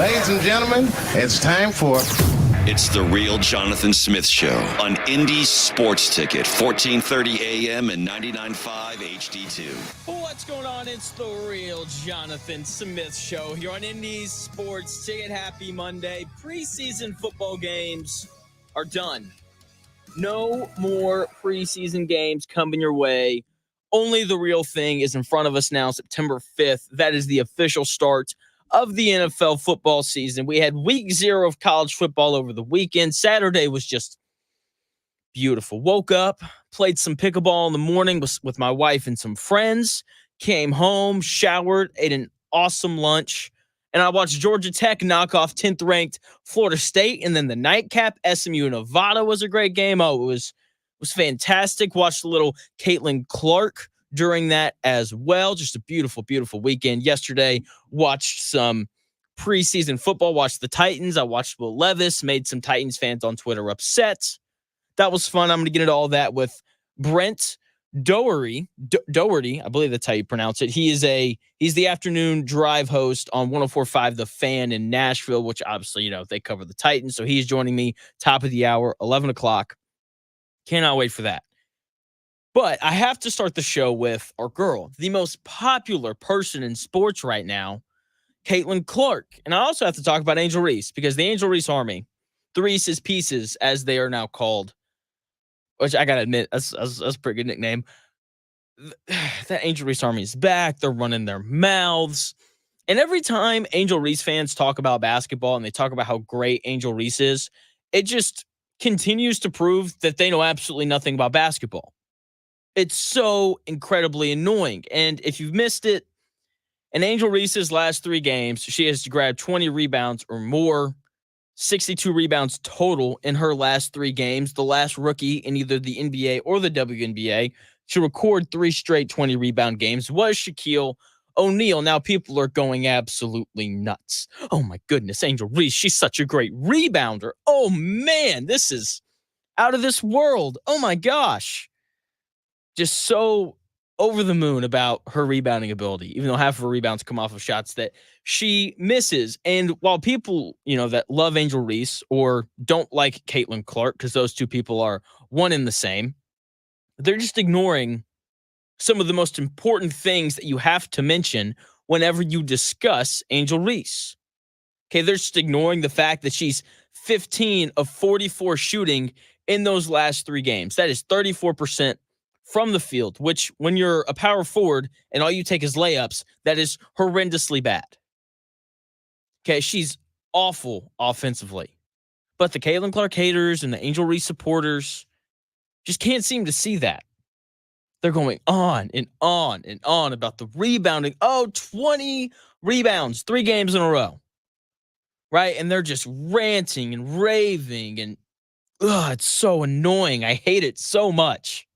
Ladies and gentlemen, it's time for... It's the Real Jonathan Smith Show on Indy Sports Ticket, 1430 AM and 99.5 HD2. What's going on? It's the Real Jonathan Smith Show here on Indy Sports Ticket. Happy Monday. Preseason football games are done. No more preseason games coming your way. Only the real thing is in front of us now, September 5th. That is the official start of the NFL football season. We had week 0 of college football over the weekend. Saturday was just beautiful. Woke up, played some pickleball in the morning with my wife and some friends, came home, showered, ate an awesome lunch, and I watched Georgia Tech knock off 10th ranked Florida State. And then the nightcap, SMU Nevada, was a great game. Oh, it was fantastic. Watched a little Caitlin Clark during that as well. Just a beautiful, beautiful weekend. Yesterday, watched some preseason football, watched the Titans. I watched Will Levis, made some Titans fans on Twitter upset. That was fun. I'm going to get into all that with Brent Dougherty, I believe that's how you pronounce it. He's the afternoon drive host on 104.5 The Fan in Nashville, which obviously, they cover the Titans. So he's joining me top of the hour, 11 o'clock. Cannot wait for that. But I have to start the show with our girl, the most popular person in sports right now, Caitlin Clark. And I also have to talk about Angel Reese, because the Angel Reese Army, the Reese's Pieces, as they are now called, which I got to admit, that's a pretty good nickname. That Angel Reese Army is back. They're running their mouths. And every time Angel Reese fans talk about basketball and they talk about how great Angel Reese is, it just continues to prove that they know absolutely nothing about basketball. It's so incredibly annoying. And if you've missed it, in Angel Reese's last 3 games, she has grabbed 20 rebounds or more, 62 rebounds total in her last 3 games. The last rookie in either the NBA or the WNBA to record 3 straight 20 rebound games was Shaquille O'Neal. Now people are going absolutely nuts. Oh my goodness, Angel Reese, she's such a great rebounder. Oh man, this is out of this world. Oh my gosh. Just so over the moon about her rebounding ability, even though half of her rebounds come off of shots that she misses. And while people, that love Angel Reese or don't like Caitlin Clark, because those two people are one and the same, they're just ignoring some of the most important things that you have to mention whenever you discuss Angel Reese. Okay, they're just ignoring the fact that she's 15 of 44 shooting in those last 3 games. That is 34% from the field, which when you're a power forward and all you take is layups, that is horrendously bad. Okay, she's awful offensively. But the Caitlin Clark haters and the Angel Reese supporters just can't seem to see that. They're going on and on and on about the rebounding. Oh, 20 rebounds, 3 games in a row. Right? And they're just ranting and raving. And it's so annoying. I hate it so much.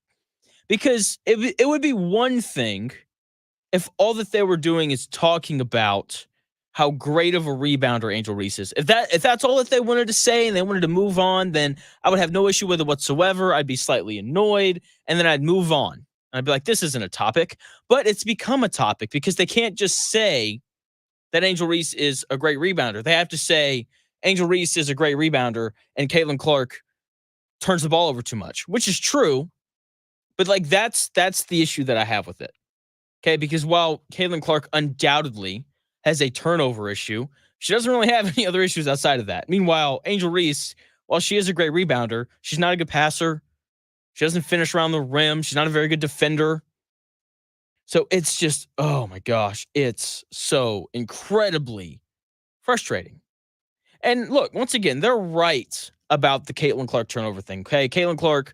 Because it would be one thing if all that they were doing is talking about how great of a rebounder Angel Reese is. If that's all that they wanted to say and they wanted to move on, then I would have no issue with it whatsoever. I'd be slightly annoyed, and then I'd move on. I'd be like, this isn't a topic. But it's become a topic because they can't just say that Angel Reese is a great rebounder. They have to say Angel Reese is a great rebounder and Caitlin Clark turns the ball over too much, which is true. But that's the issue that I have with it. Okay, because while Caitlin Clark undoubtedly has a turnover issue, she doesn't really have any other issues outside of that. Meanwhile, Angel Reese, while she is a great rebounder, she's not a good passer. She doesn't finish around the rim. She's not a very good defender. So it's just, oh my gosh, it's so incredibly frustrating. And look, once again, they're right about the Caitlin Clark turnover thing. Okay, Caitlin Clark,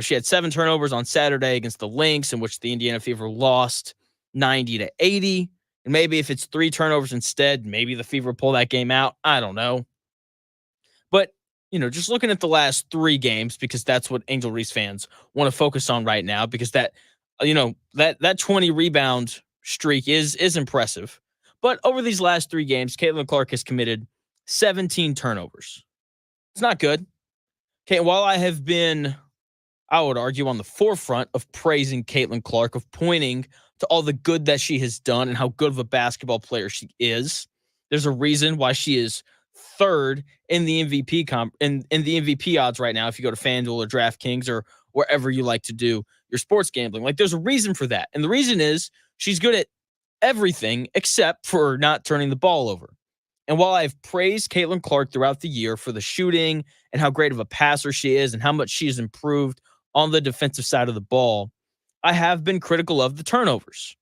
she had 7 turnovers on Saturday against the Lynx, in which the Indiana Fever lost 90-80. And maybe if it's 3 turnovers instead, maybe the Fever pull that game out. I don't know. But, just looking at the last 3 games, because that's what Angel Reese fans want to focus on right now, because that 20 rebound streak is impressive. But over these last 3 games, Caitlin Clark has committed 17 turnovers. It's not good. Okay, while I have been, I would argue, on the forefront of praising Caitlin Clark, of pointing to all the good that she has done and how good of a basketball player she is, There's a reason why she is third in the MVP in the MVP odds right now. If you go to FanDuel or DraftKings or wherever you like to do your sports gambling, like there's a reason for that, and the reason is she's good at everything except for not turning the ball over. And while I've praised Caitlin Clark throughout the year for the shooting and how great of a passer she is and how much she has improved on the defensive side of the ball, I have been critical of the turnovers.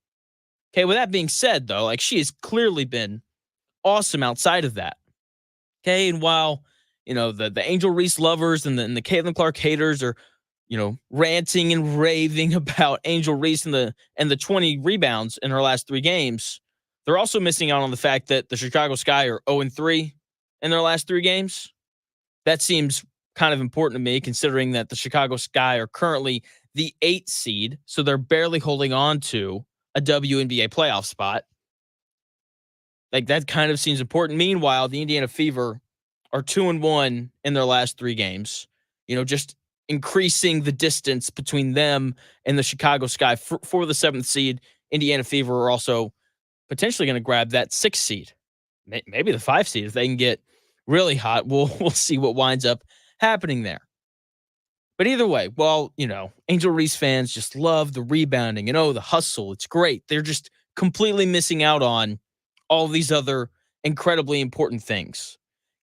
Okay, with that being said, though, like she has clearly been awesome outside of that. Okay, and while, the Angel Reese lovers and the Caitlin Clark haters are, ranting and raving about Angel Reese and the 20 rebounds in her last 3 games, they're also missing out on the fact that the Chicago Sky are 0-3 in their last 3 games. That seems kind of important to me, considering that the Chicago Sky are currently the 8th seed, so they're barely holding on to a WNBA playoff spot. Like, that kind of seems important. Meanwhile, the Indiana Fever are 2-1 in their last 3 games. Just increasing the distance between them and the Chicago Sky for the 7th seed. Indiana Fever are also potentially going to grab that 6th seed, maybe the 5th seed if they can get really hot. We'll see what winds up happening there. But either way, while, Angel Reese fans just love the rebounding and the hustle, it's great. They're just completely missing out on all these other incredibly important things.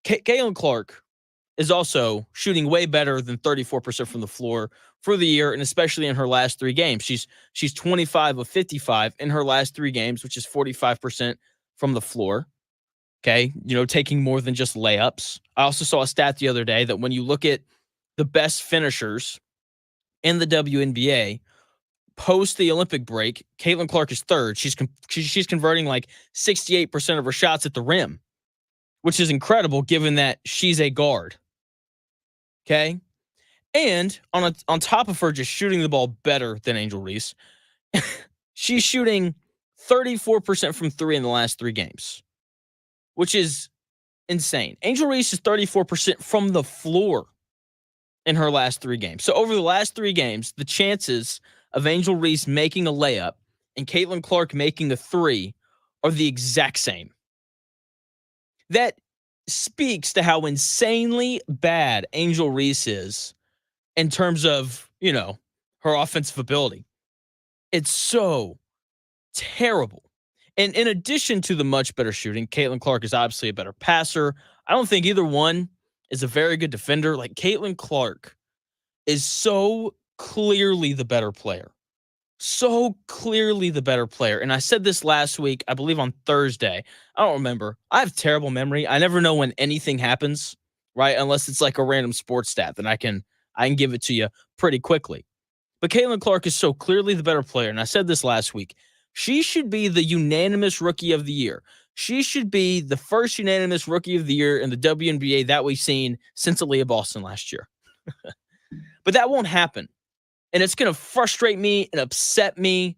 Caitlin Clark is also shooting way better than 34% from the floor for the year, and especially in her last 3 games. She's 25 of 55 in her last 3 games, which is 45% from the floor. Okay, taking more than just layups. I also saw a stat the other day that when you look at the best finishers in the WNBA post the Olympic break, Caitlin Clark is third. She's converting like 68% of her shots at the rim, which is incredible given that she's a guard. Okay? And on top of her just shooting the ball better than Angel Reese, she's shooting 34% from 3 in the last 3 games, which is insane. Angel Reese is 34% from the floor in her last 3 games. So over the last 3 games, the chances of Angel Reese making a layup and Caitlin Clark making a 3 are the exact same. That speaks to how insanely bad Angel Reese is in terms of, her offensive ability. It's so terrible. And in addition to the much better shooting, Caitlin Clark is obviously a better passer. I don't think either one is a very good defender. Like, Caitlin Clark is so clearly the better player. So clearly the better player. And I said this last week, I believe on Thursday. I don't remember. I have terrible memory. I never know when anything happens, right? Unless it's like a random sports stat, then I can give it to you pretty quickly. But Caitlin Clark is so clearly the better player. And I said this last week. She should be the unanimous rookie of the year. She should be the first unanimous rookie of the year in the WNBA that we've seen since Aaliyah Boston last year. But that won't happen. And it's going to frustrate me and upset me.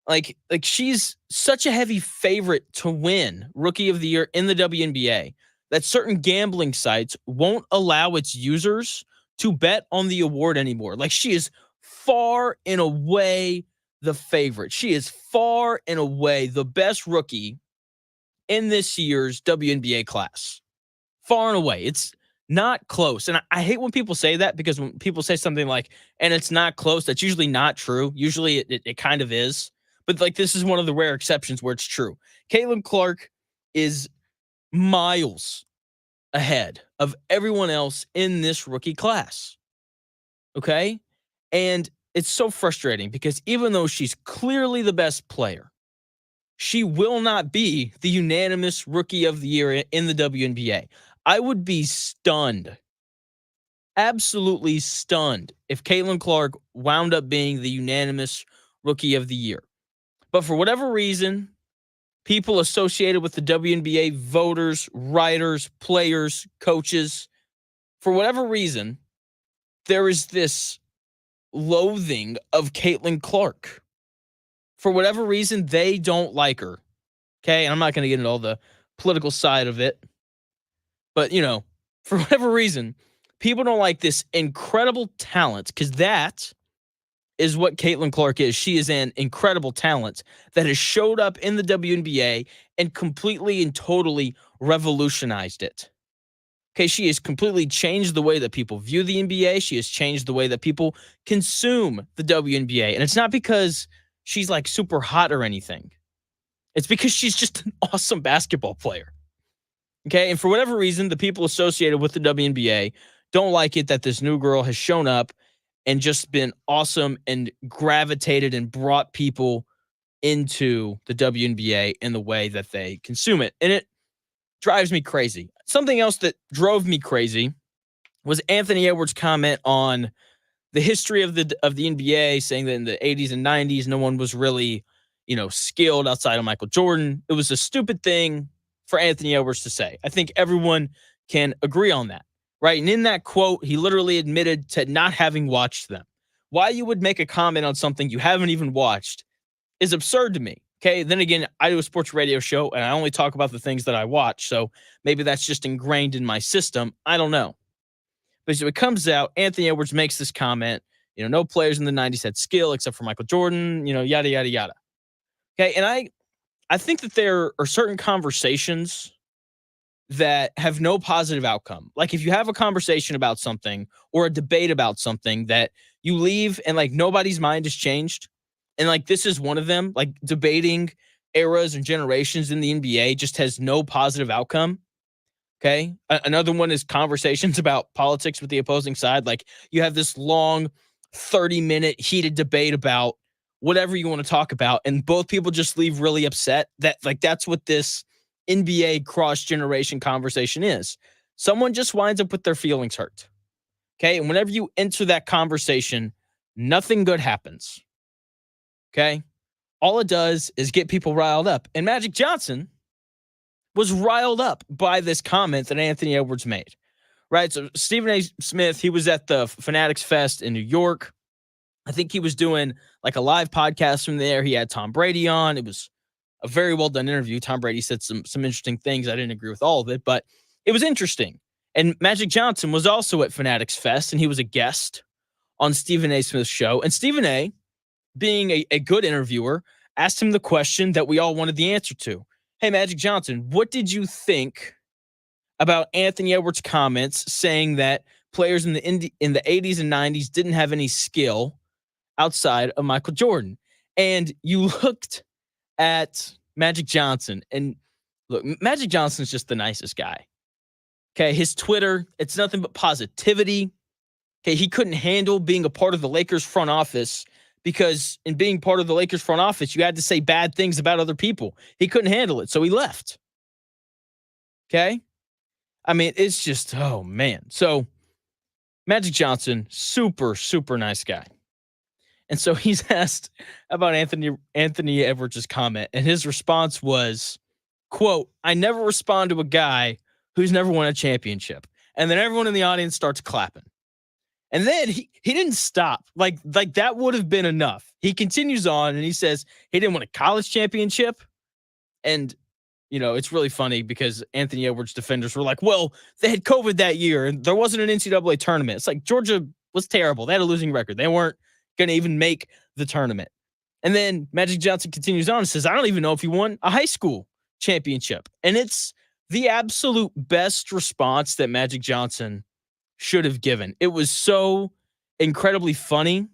Like she's such a heavy favorite to win Rookie of the Year in the WNBA that certain gambling sites won't allow its users to bet on the award anymore. Like, she is far and away the favorite. She is far and away the best rookie in this year's WNBA class. Far and away. It's not close. And I hate when people say that, because when people say something like, and it's not close, that's usually not true. Usually it kind of is. But like, this is one of the rare exceptions where it's true. Caitlin Clark is miles ahead of everyone else in this rookie class. Okay? And it's so frustrating because even though she's clearly the best player, she will not be the unanimous Rookie of the Year in the WNBA. I would be stunned, absolutely stunned, if Caitlin Clark wound up being the unanimous Rookie of the Year. But for whatever reason, people associated with the WNBA, voters, writers, players, coaches, for whatever reason, there is this loathing of Caitlin Clark. For whatever reason, they don't like her. Okay, and I'm not going to get into all the political side of it. But, for whatever reason, people don't like this incredible talent, because that is what Caitlin Clark is. She is an incredible talent that has showed up in the WNBA and completely and totally revolutionized it. Okay, she has completely changed the way that people view the NBA. She has changed the way that people consume the WNBA. And it's not because she's like super hot or anything. It's because she's just an awesome basketball player. Okay, and for whatever reason, the people associated with the WNBA don't like it that this new girl has shown up and just been awesome and gravitated and brought people into the WNBA in the way that they consume it. And it drives me crazy. Something else that drove me crazy was Anthony Edwards' comment on the history of the NBA, saying that in the 80s and 90s, no one was really, skilled outside of Michael Jordan. It was a stupid thing for Anthony Edwards to say. I think everyone can agree on that, right? And in that quote, he literally admitted to not having watched them. Why you would make a comment on something you haven't even watched is absurd to me. Okay, then again, I do a sports radio show, and I only talk about the things that I watch, so maybe that's just ingrained in my system. I don't know. But so it comes out, Anthony Edwards makes this comment, no players in the 90s had skill except for Michael Jordan, yada, yada, yada. Okay, and I think that there are certain conversations that have no positive outcome. Like if you have a conversation about something or a debate about something that you leave and like nobody's mind has changed, and like this is one of them, like debating eras and generations in the NBA just has no positive outcome. Okay. Another one is conversations about politics with the opposing side. Like you have this long 30-minute heated debate about whatever you want to talk about, and both people just leave really upset. That's what this NBA cross-generation conversation is. Someone just winds up with their feelings hurt. Okay. And whenever you enter that conversation, nothing good happens. Okay. All it does is get people riled up. And Magic Johnson was riled up by this comment that Anthony Edwards made. Right. So Stephen A. Smith, he was at the Fanatics Fest in New York. I think he was doing like a live podcast from there. He had Tom Brady on. It was a very well done interview. Tom Brady said some interesting things. I didn't agree with all of it, but it was interesting. And Magic Johnson was also at Fanatics Fest, and he was a guest on Stephen A. Smith's show. And Stephen A., being a good interviewer, asked him the question that we all wanted the answer to. Hey, Magic Johnson, what did you think about Anthony Edwards' comments saying that players in the 80s and 90s didn't have any skill outside of Michael Jordan? And you looked at Magic Johnson, and look, Magic Johnson's just the nicest guy. Okay, his Twitter, it's nothing but positivity. Okay, he couldn't handle being a part of the Lakers front office because in being part of the Lakers front office, you had to say bad things about other people. He couldn't handle it, so he left. Okay? I mean, it's just, oh, man. So, Magic Johnson, super, super nice guy. And so he's asked about Anthony Edwards' comment, and his response was, quote, "I never respond to a guy who's never won a championship." And then everyone in the audience starts clapping. And then he didn't stop. Like that would have been enough. He continues on and he says he didn't win a college championship. And, it's really funny because Anthony Edwards defenders were like, well, they had COVID that year and there wasn't an NCAA tournament. It's like Georgia was terrible. They had a losing record. They weren't going to even make the tournament. And then Magic Johnson continues on and says, I don't even know if he won a high school championship. And it's the absolute best response that Magic Johnson should have given. It was so incredibly funny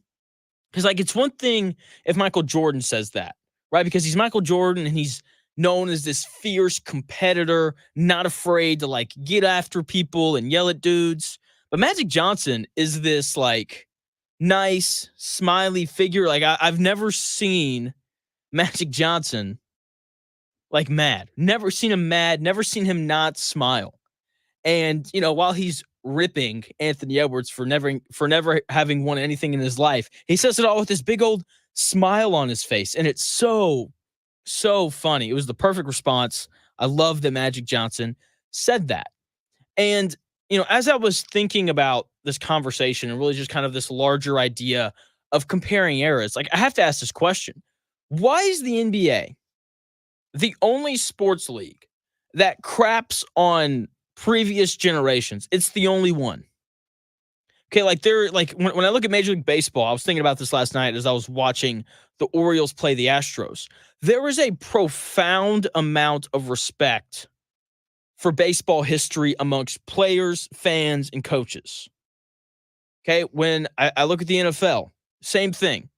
because, like, it's one thing if Michael Jordan says that, right? Because he's Michael Jordan and he's known as this fierce competitor, not afraid to like get after people and yell at dudes. But Magic Johnson is this like nice, smiley figure. Like I've never seen Magic Johnson like mad. Never seen him mad. Never seen him not smile. And while he's ripping Anthony Edwards for never having won anything in his life, he says it all with this big old smile on his face, and it's so funny. It was the perfect response. I love that Magic Johnson said that. And as I was thinking about this conversation and really just kind of this larger idea of comparing eras, like I have to ask this question: why is the NBA the only sports league that craps on previous generations? It's the only one. Okay, like when I look at Major League Baseball, I was thinking about this last night as I was watching the Orioles play the Astros. There is a profound amount of respect for baseball history amongst players, fans, and coaches. Okay, when I look at the NFL, same thing.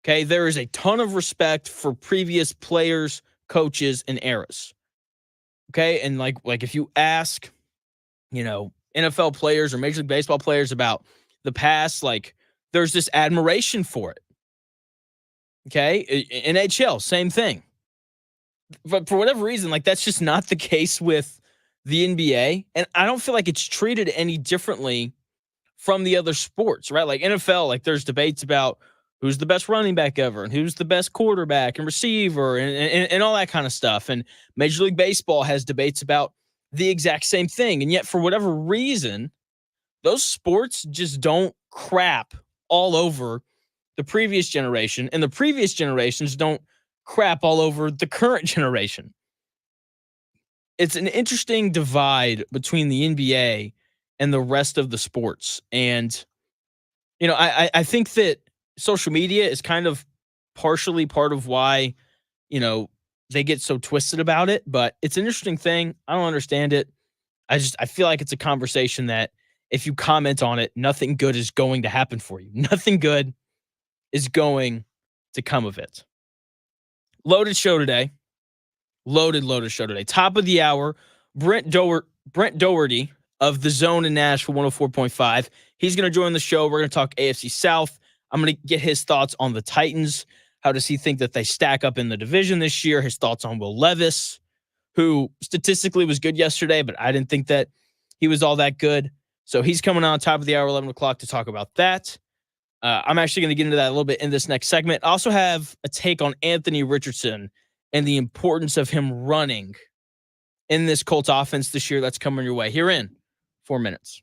Okay, there is a ton of respect for previous players, coaches, and eras. Okay, and like if you ask, NFL players or Major League Baseball players about the past, like there's this admiration for it. Okay, NHL, same thing. But for whatever reason, like that's just not the case with the NBA, and I don't feel like it's treated any differently from the other sports, right? Like NFL, like there's debates about who's the best running back ever and who's the best quarterback and receiver and all that kind of stuff. And Major League Baseball has debates about the exact same thing. And yet, for whatever reason, those sports just don't crap all over the previous generation, and the previous generations don't crap all over the current generation. It's an interesting divide between the NBA and the rest of the sports. And I think that social media is kind of partially part of why, you know, they get so twisted about it, but it's an interesting thing. I don't understand it. I feel like it's a conversation that if you comment on it, nothing good is going to happen for you. Nothing good is going to come of it. Loaded show today. Loaded show today. Top of the hour, Brent Dougherty of The Zone in Nashville 104.5. He's going to join the show. We're going to talk AFC South. I'm going to get his thoughts on the Titans. How does he think that they stack up in the division this year? His thoughts on Will Levis, who statistically was good yesterday, but I didn't think that he was all that good. So he's coming on top of the hour, 11 o'clock, to talk about that. I'm actually going to get into that a little bit in this next segment. I also have a take on Anthony Richardson and the importance of him running in this Colts offense this year. That's coming your way here in 4 minutes.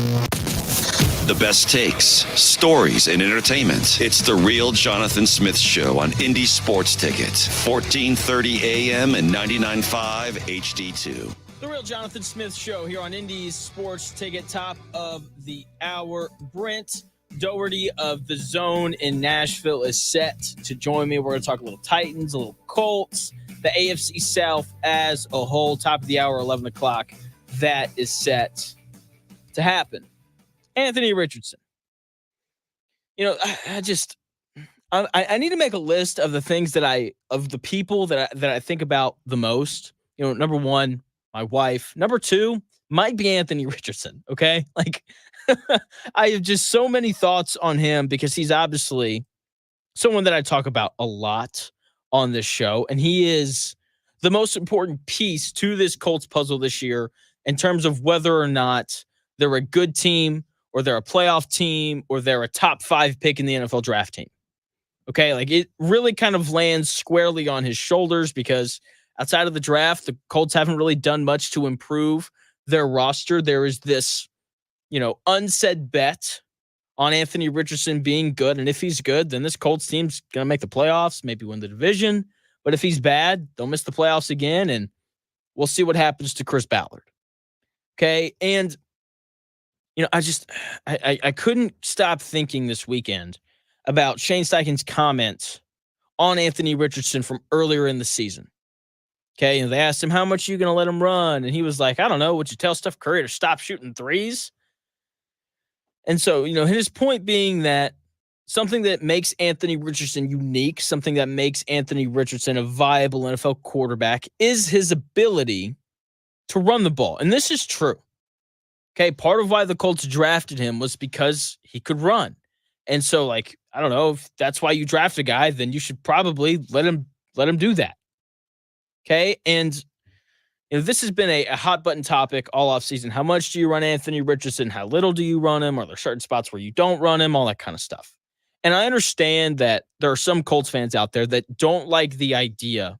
The best takes, stories, and entertainment. It's the Real Jonathan Smith Show on Indy Sports Ticket, 1430 AM and 99.5 HD2. The Real Jonathan Smith Show here on Indy's Sports Ticket, top of the hour. Brent Dougherty of The Zone in Nashville is set to join me. We're going to talk a little Titans, a little Colts, the AFC South as a whole. Top of the hour, 11 o'clock. That is set to happen. Anthony Richardson. I need to make a list of the things of the people that I think about the most. Number one, my wife. Number two might be Anthony Richardson. Okay. I have just so many thoughts on him because he's obviously someone that I talk about a lot on this show. And he is the most important piece to this Colts puzzle this year in terms of whether or not they're a good team, or they're a playoff team, or they're a top 5 pick in the NFL draft team. Okay, it really kind of lands squarely on his shoulders because outside of the draft, the Colts haven't really done much to improve their roster. There is this, unsaid bet on Anthony Richardson being good. And if he's good, then this Colts team's going to make the playoffs, maybe win the division. But if he's bad, they'll miss the playoffs again, and we'll see what happens to Chris Ballard. Okay, and I couldn't stop thinking this weekend about Shane Steichen's comments on Anthony Richardson from earlier in the season. Okay, and they asked him, how much are you going to let him run? And he was like, I don't know, would you tell Steph Curry to stop shooting threes? And so, his point being that something that makes Anthony Richardson unique, something that makes Anthony Richardson a viable NFL quarterback is his ability to run the ball. And this is true. Okay, part of why the Colts drafted him was because he could run. And so, I don't know, if that's why you draft a guy, then you should probably let him do that. Okay, and this has been a hot button topic all offseason. How much do you run Anthony Richardson? How little do you run him? Are there certain spots where you don't run him? All that kind of stuff. And I understand that there are some Colts fans out there that don't like the idea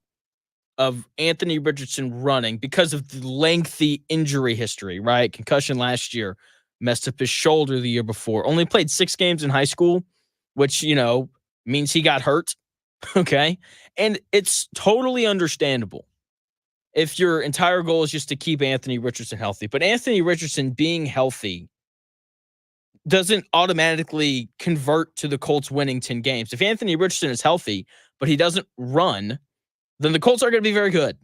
of Anthony Richardson running because of the lengthy injury history, right? Concussion last year, messed up his shoulder the year before, only played 6 games in high school, which, means he got hurt. Okay. And it's totally understandable if your entire goal is just to keep Anthony Richardson healthy. But Anthony Richardson being healthy doesn't automatically convert to the Colts winning 10 games. If Anthony Richardson is healthy, but he doesn't run, then the Colts aren't going to be very good.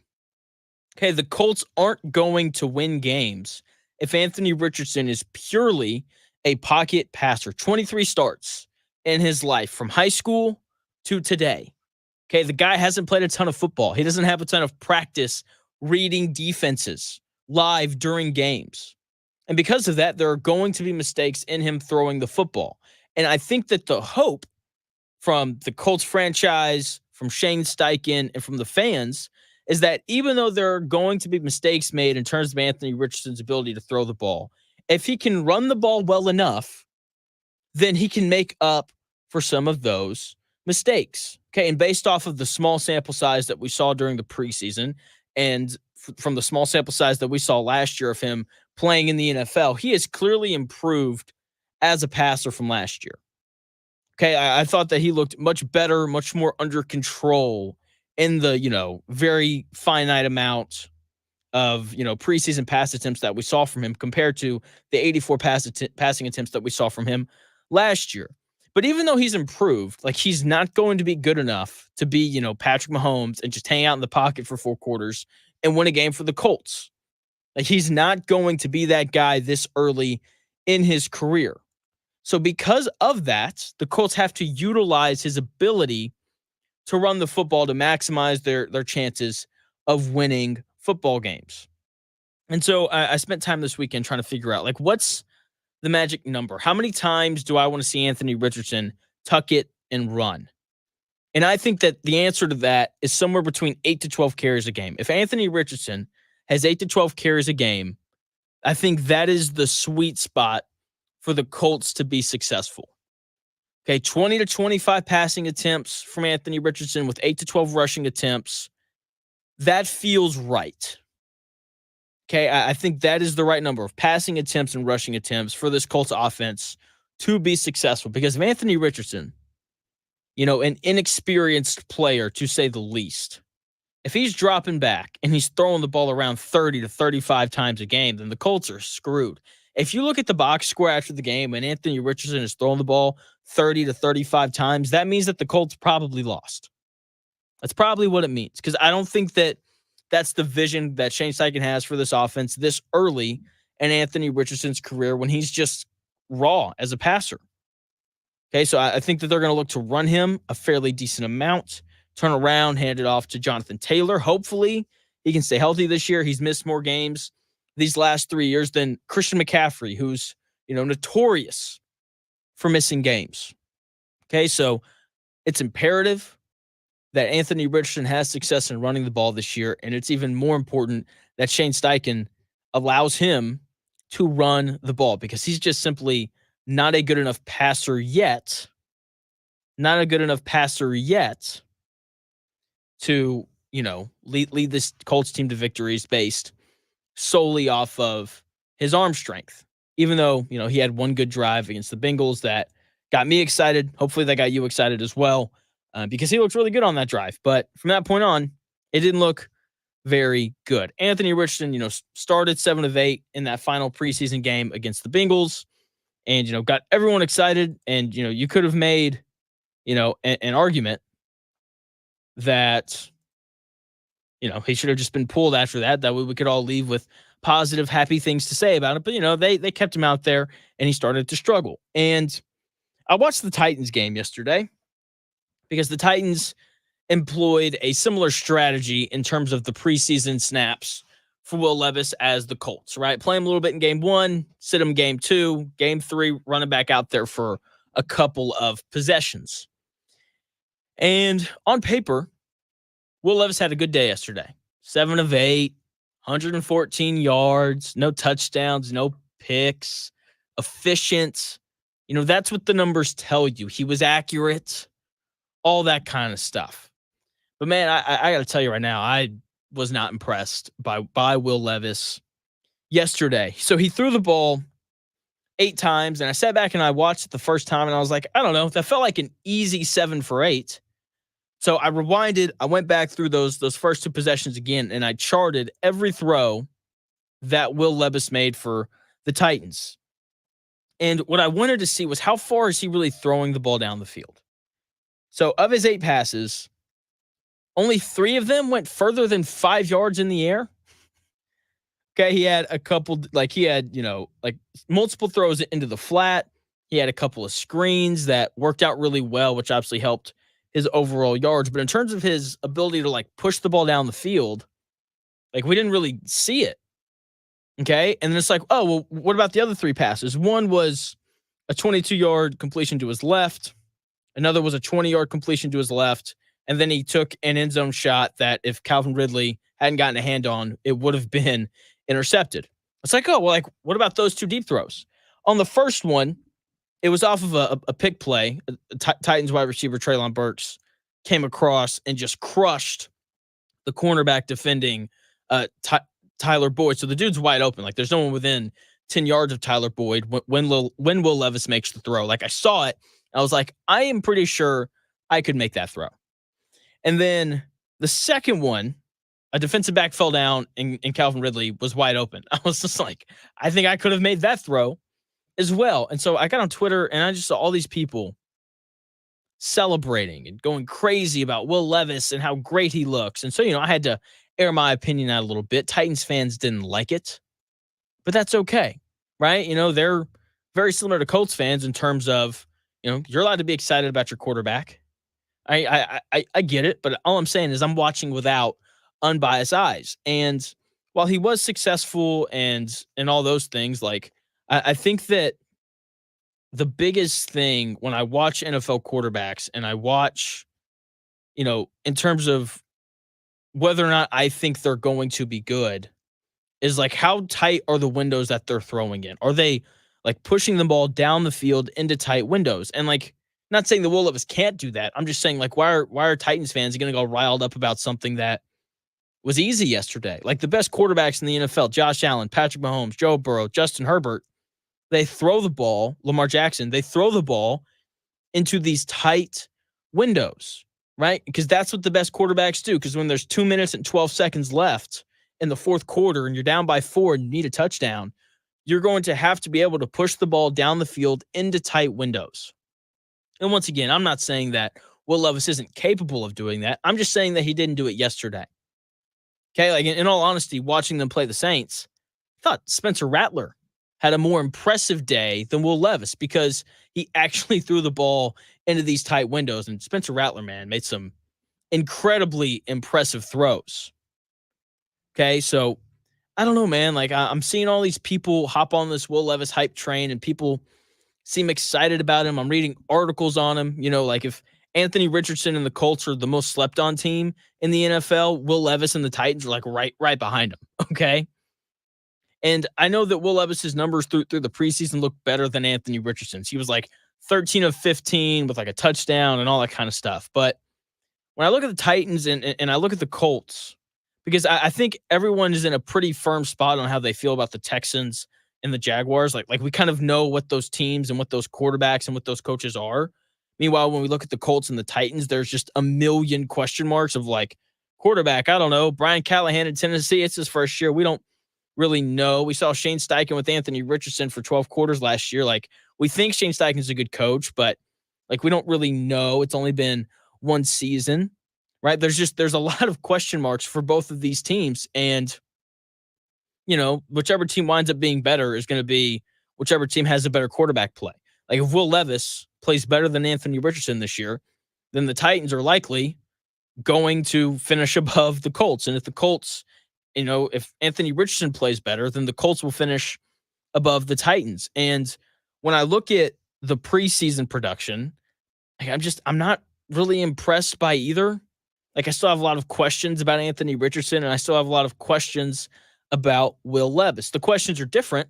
Okay, the Colts aren't going to win games if Anthony Richardson is purely a pocket passer. 23 starts in his life from high school to today. Okay, the guy hasn't played a ton of football. He doesn't have a ton of practice reading defenses live during games. And because of that, there are going to be mistakes in him throwing the football. And I think that the hope from the Colts franchise, from Shane Steichen, and from the fans is that even though there are going to be mistakes made in terms of Anthony Richardson's ability to throw the ball, if he can run the ball well enough, then he can make up for some of those mistakes. Okay, and based off of the small sample size that we saw during the preseason and from the small sample size that we saw last year of him playing in the NFL, he has clearly improved as a passer from last year. Okay, I thought that he looked much better, much more under control in the, very finite amount of, preseason pass attempts that we saw from him compared to the 84 passing attempts that we saw from him last year. But even though he's improved, he's not going to be good enough to be, Patrick Mahomes and just hang out in the pocket for 4 quarters and win a game for the Colts. He's not going to be that guy this early in his career. So because of that, the Colts have to utilize his ability to run the football to maximize their chances of winning football games. And so I spent time this weekend trying to figure out, what's the magic number? How many times do I want to see Anthony Richardson tuck it and run? And I think that the answer to that is somewhere between 8 to 12 carries a game. If Anthony Richardson has 8 to 12 carries a game, I think that is the sweet spot for the Colts to be successful. Okay, 20 to 25 passing attempts from Anthony Richardson with 8 to 12 rushing attempts. That feels right. Okay, I think that is the right number of passing attempts and rushing attempts for this Colts offense to be successful. Because if Anthony Richardson, an inexperienced player to say the least, if he's dropping back and he's throwing the ball around 30 to 35 times a game, then the Colts are screwed. If you look at the box score after the game and Anthony Richardson is throwing the ball 30 to 35 times, that means that the Colts probably lost. That's probably what it means, because I don't think that that's the vision that Shane Steichen has for this offense this early in Anthony Richardson's career when he's just raw as a passer. Okay, so I think that they're going to look to run him a fairly decent amount, turn around, hand it off to Jonathan Taylor. Hopefully, he can stay healthy this year. He's missed more games these last 3 years than Christian McCaffrey, who's, notorious for missing games. Okay, so it's imperative that Anthony Richardson has success in running the ball this year, and it's even more important that Shane Steichen allows him to run the ball, because he's just simply not a good enough passer yet. Not a good enough passer yet to, lead this Colts team to victories based solely off of his arm strength. Even though, he had one good drive against the Bengals that got me excited. Hopefully that got you excited as well, because he looked really good on that drive. But from that point on, it didn't look very good. Anthony Richardson, started 7 of 8 in that final preseason game against the Bengals, and, got everyone excited. And, you could have made, an argument that, he should have just been pulled after that. That way we could all leave with positive, happy things to say about it. But, they kept him out there and he started to struggle. And I watched the Titans game yesterday because the Titans employed a similar strategy in terms of the preseason snaps for Will Levis as the Colts, right? Play him a little bit in game 1, sit him game 2, game 3, run him back out there for a couple of possessions. And on paper, Will Levis had a good day yesterday. 7 of 8, 114 yards, no touchdowns, no picks, efficient. That's what the numbers tell you. He was accurate, all that kind of stuff. But, man, I got to tell you right now, I was not impressed by Will Levis yesterday. So he threw the ball 8 times, and I sat back and I watched it the first time, and I was like, I don't know, that felt like an easy 7 for 8. So I rewinded, I went back through those first 2 possessions again, and I charted every throw that Will Levis made for the Titans. And what I wanted to see was how far is he really throwing the ball down the field? So of his 8 passes, only 3 of them went further than 5 yards in the air. Okay, he had a couple, multiple throws into the flat. He had a couple of screens that worked out really well, which obviously helped his overall yards. But in terms of his ability to push the ball down the field, we didn't really see it. Okay. And then it's oh, well, what about the other 3 passes? One was a 22-yard completion to his left. Another was a 20-yard completion to his left. And then he took an end zone shot that if Calvin Ridley hadn't gotten a hand on, it would have been intercepted. It's oh, well, what about those 2 deep throws? On the first one, it was off of a pick play. Titans wide receiver Treylon Burks came across and just crushed the cornerback defending Tyler Boyd. So the dude's wide open. There's no one within 10 yards of Tyler Boyd when Will Levis makes the throw. I saw it. I was I am pretty sure I could make that throw. And then the second one, a defensive back fell down and Calvin Ridley was wide open. I was just I think I could have made that throw as well. And so I got on Twitter and I just saw all these people celebrating and going crazy about Will Levis and how great he looks. And so, I had to air my opinion out a little bit. Titans fans didn't like it, but that's okay, right? They're very similar to Colts fans in terms of, you're allowed to be excited about your quarterback. I get it, but all I'm saying is I'm watching without unbiased eyes. And while he was successful and all those things, I think that the biggest thing when I watch NFL quarterbacks and I watch, in terms of whether or not I think they're going to be good is how tight are the windows that they're throwing in? Are they pushing the ball down the field into tight windows? And not saying the Will Levis can't do that. I'm just saying why are Titans fans going to go riled up about something that was easy yesterday. Like the best quarterbacks in the NFL, Josh Allen, Patrick Mahomes, Joe Burrow, Justin Herbert, they throw the ball, Lamar Jackson, they throw the ball into these tight windows, right? Because that's what the best quarterbacks do. Because when there's 2 minutes and 12 seconds left in the fourth quarter and you're down by 4 and you need a touchdown, you're going to have to be able to push the ball down the field into tight windows. And once again, I'm not saying that Will Levis isn't capable of doing that. I'm just saying that he didn't do it yesterday. Okay, like in all honesty, watching them play the Saints, I thought Spencer Rattler had a more impressive day than Will Levis because he actually threw the ball into these tight windows. And Spencer Rattler, man, made some incredibly impressive throws. Okay, so I don't know, man. Like I'm seeing all these people hop on this Will Levis hype train and people seem excited about him. I'm reading articles on him. Like if Anthony Richardson and the Colts are the most slept on team in the NFL, Will Levis and the Titans are like right behind him. Okay. And I know that Will Levis's numbers through the preseason look better than Anthony Richardson's. He was like 13 of 15 with like a touchdown and all that kind of stuff. But when I look at the Titans and I look at the Colts, because I think everyone is in a pretty firm spot on how they feel about the Texans and the Jaguars. Like we kind of know what those teams and what those quarterbacks and what those coaches are. Meanwhile, when we look at the Colts and the Titans, there's just a million question marks of like quarterback. I don't know. Brian Callahan in Tennessee, it's his first year. We don't really know. We saw Shane Steichen with Anthony Richardson for 12 quarters last year. Like we think Shane Steichen's a good coach, but like we don't really know. It's only been one season, right? There's a lot of question marks for both of these teams. And, whichever team winds up being better is going to be whichever team has a better quarterback play. Like if Will Levis plays better than Anthony Richardson this year, then the Titans are likely going to finish above the Colts. And if the Colts, if Anthony Richardson plays better, then the Colts will finish above the Titans. And when I look at the preseason production, I'm not really impressed by either. Like I still have a lot of questions about Anthony Richardson, and I still have a lot of questions about Will Levis. The questions are different.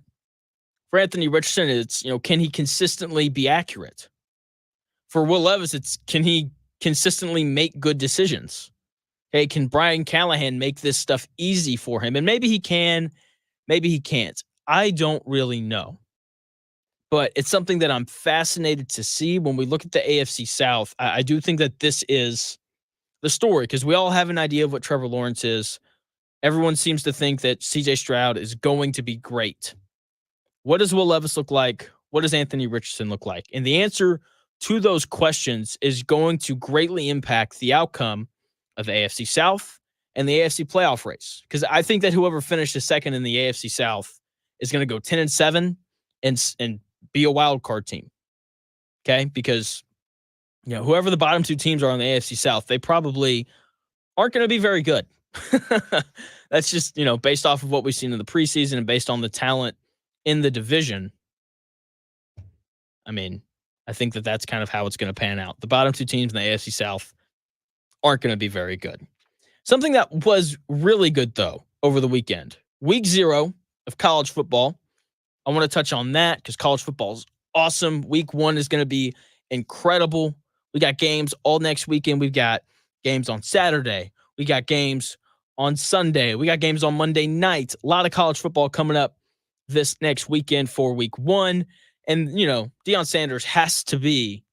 For Anthony Richardson, it's, can he consistently be accurate? For Will Levis, it's, can he consistently make good decisions? Hey, can Brian Callahan make this stuff easy for him? And maybe he can, maybe he can't. I don't really know. But it's something that I'm fascinated to see when we look at the AFC South. I do think that this is the story because we all have an idea of what Trevor Lawrence is. Everyone seems to think that CJ Stroud is going to be great. What does Will Levis look like? What does Anthony Richardson look like? And the answer to those questions is going to greatly impact the outcome of the AFC South and the AFC playoff race. Because I think that whoever finishes second in the AFC South is going to go 10-7 and be a wild card team. Okay? Because whoever the bottom two teams are on the AFC South, they probably aren't going to be very good. That's just, based off of what we've seen in the preseason and based on the talent in the division. I mean, I think that that's kind of how it's going to pan out. The bottom two teams in the AFC South aren't going to be very good. Something that was really good, though, over the weekend. Week 0 of college football. I want to touch on that because college football is awesome. Week 1 is going to be incredible. We got games all next weekend. We've got games on Saturday. We got games on Sunday. We got games on Monday night. A lot of college football coming up this next weekend for week 1. And, Deion Sanders has to be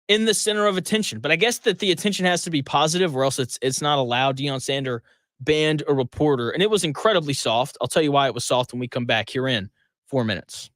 in the center of attention. But I guess that the attention has to be positive or else it's not allowed. Deion Sanders banned a reporter. And it was incredibly soft. I'll tell you why it was soft when we come back here in 4 minutes.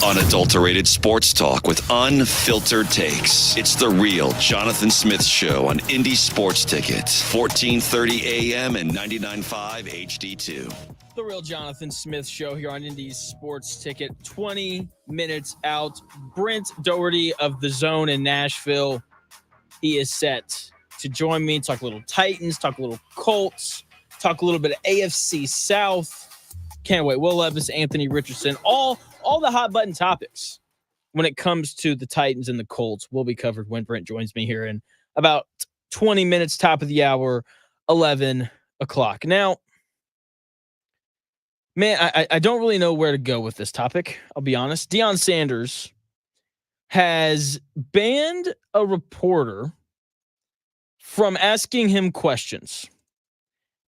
Unadulterated sports talk with unfiltered takes. It's the real Jonathan Smith Show on Indy Sports Ticket, 1430 AM and 99.5 HD2. The real Jonathan Smith Show here on Indy's Sports Ticket. 20 minutes out. Brent Dougherty of The Zone in Nashville. He is set to join me, talk a little Titans, talk a little Colts, talk a little bit of AFC South. Can't wait. Will Levis, Anthony Richardson, all the hot button topics when it comes to the Titans and the Colts will be covered when Brent joins me here in about 20 minutes, top of the hour, 11 o'clock. Now, man, I don't really know where to go with this topic. I'll be honest. Deion Sanders has banned a reporter from asking him questions.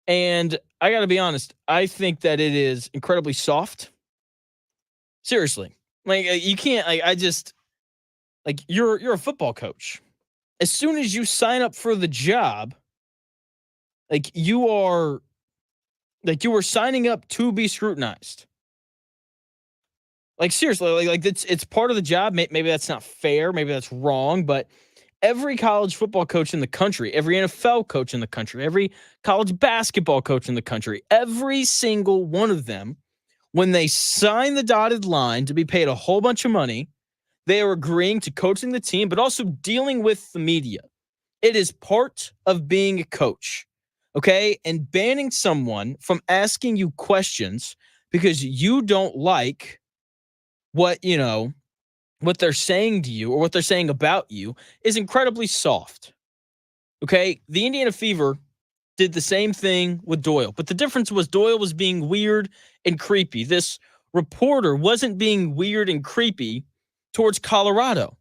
And I got to be honest, I think that it is incredibly soft. Seriously. Like, you can't, you're a football coach. As soon as you sign up for the job, you are signing up to be scrutinized. Like, seriously, it's part of the job. Maybe that's not fair. Maybe that's wrong. But every college football coach in the country, every NFL coach in the country, every college basketball coach in the country, every single one of them, when they sign the dotted line to be paid a whole bunch of money, they are agreeing to coaching the team, but also dealing with the media. It is part of being a coach. Okay? And banning someone from asking you questions because you don't like what they're saying to you or what they're saying about you is incredibly soft. Okay? The Indiana Fever did the same thing with Doyle, but the difference was Doyle was being weird and creepy. This reporter wasn't being weird and creepy towards Colorado.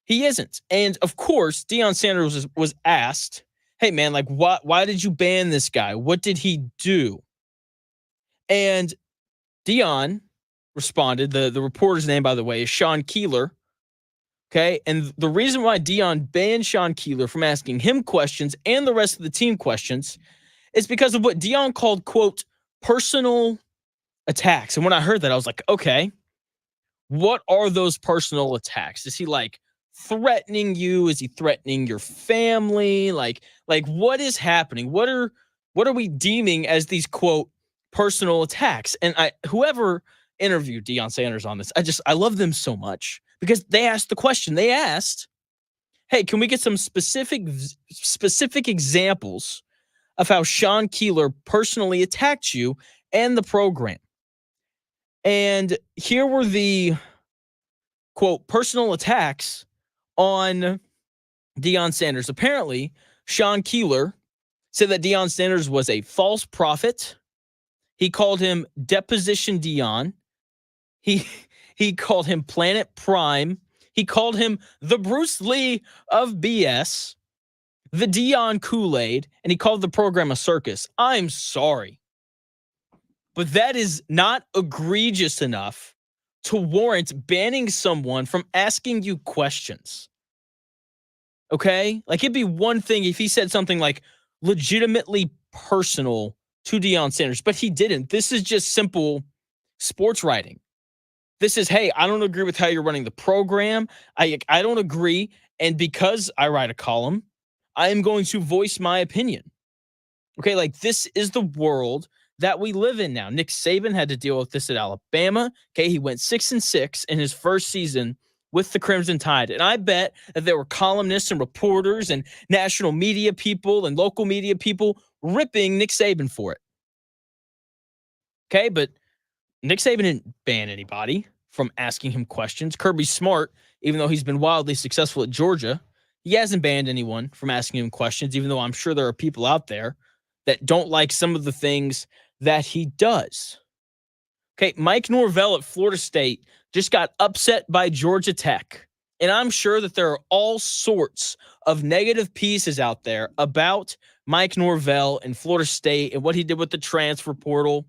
He isn't. And of course, Deion Sanders was asked, hey man, why did you ban this guy? What did he do? And Deion responded, the reporter's name, by the way, is Sean Keeler. Okay. And the reason why Deion banned Sean Keeler from asking him questions and the rest of the team questions is because of what Deion called, quote, personal attacks. And when I heard that, I was like, okay, what are those personal attacks? Is he threatening you? Is he threatening your family? Like what is happening? What are we deeming as these, quote, personal attacks? And whoever interviewed Deion Sanders on this, I love them so much because they asked the question. They asked, hey, can we get some specific examples of how Sean Keeler personally attacked you and the program? And here were the, quote, personal attacks on Deion Sanders. Apparently, Sean Keeler said that Deion Sanders was a false prophet. He called him Deposition Deion. He called him Planet Prime. He called him the Bruce Lee of BS, the Deion Kool-Aid, and he called the program a circus. I'm sorry, but that is not egregious enough to warrant banning someone from asking you questions. Okay? It'd be one thing if he said something legitimately personal to Deion Sanders, but he didn't. This is just simple sports writing. This is, hey, I don't agree with how you're running the program. I don't agree. And because I write a column, I am going to voice my opinion. Okay, this is the world that we live in now. Nick Saban had to deal with this at Alabama. Okay, he went 6-6 in his first season with the Crimson Tide. And I bet that there were columnists and reporters and national media people and local media people ripping Nick Saban for it. Okay, but Nick Saban didn't ban anybody from asking him questions. Kirby Smart, even though he's been wildly successful at Georgia, he hasn't banned anyone from asking him questions, even though I'm sure there are people out there that don't like some of the things that he does. Okay, Mike Norvell at Florida State just got upset by Georgia Tech. And I'm sure that there are all sorts of negative pieces out there about Mike Norvell and Florida State and what he did with the transfer portal.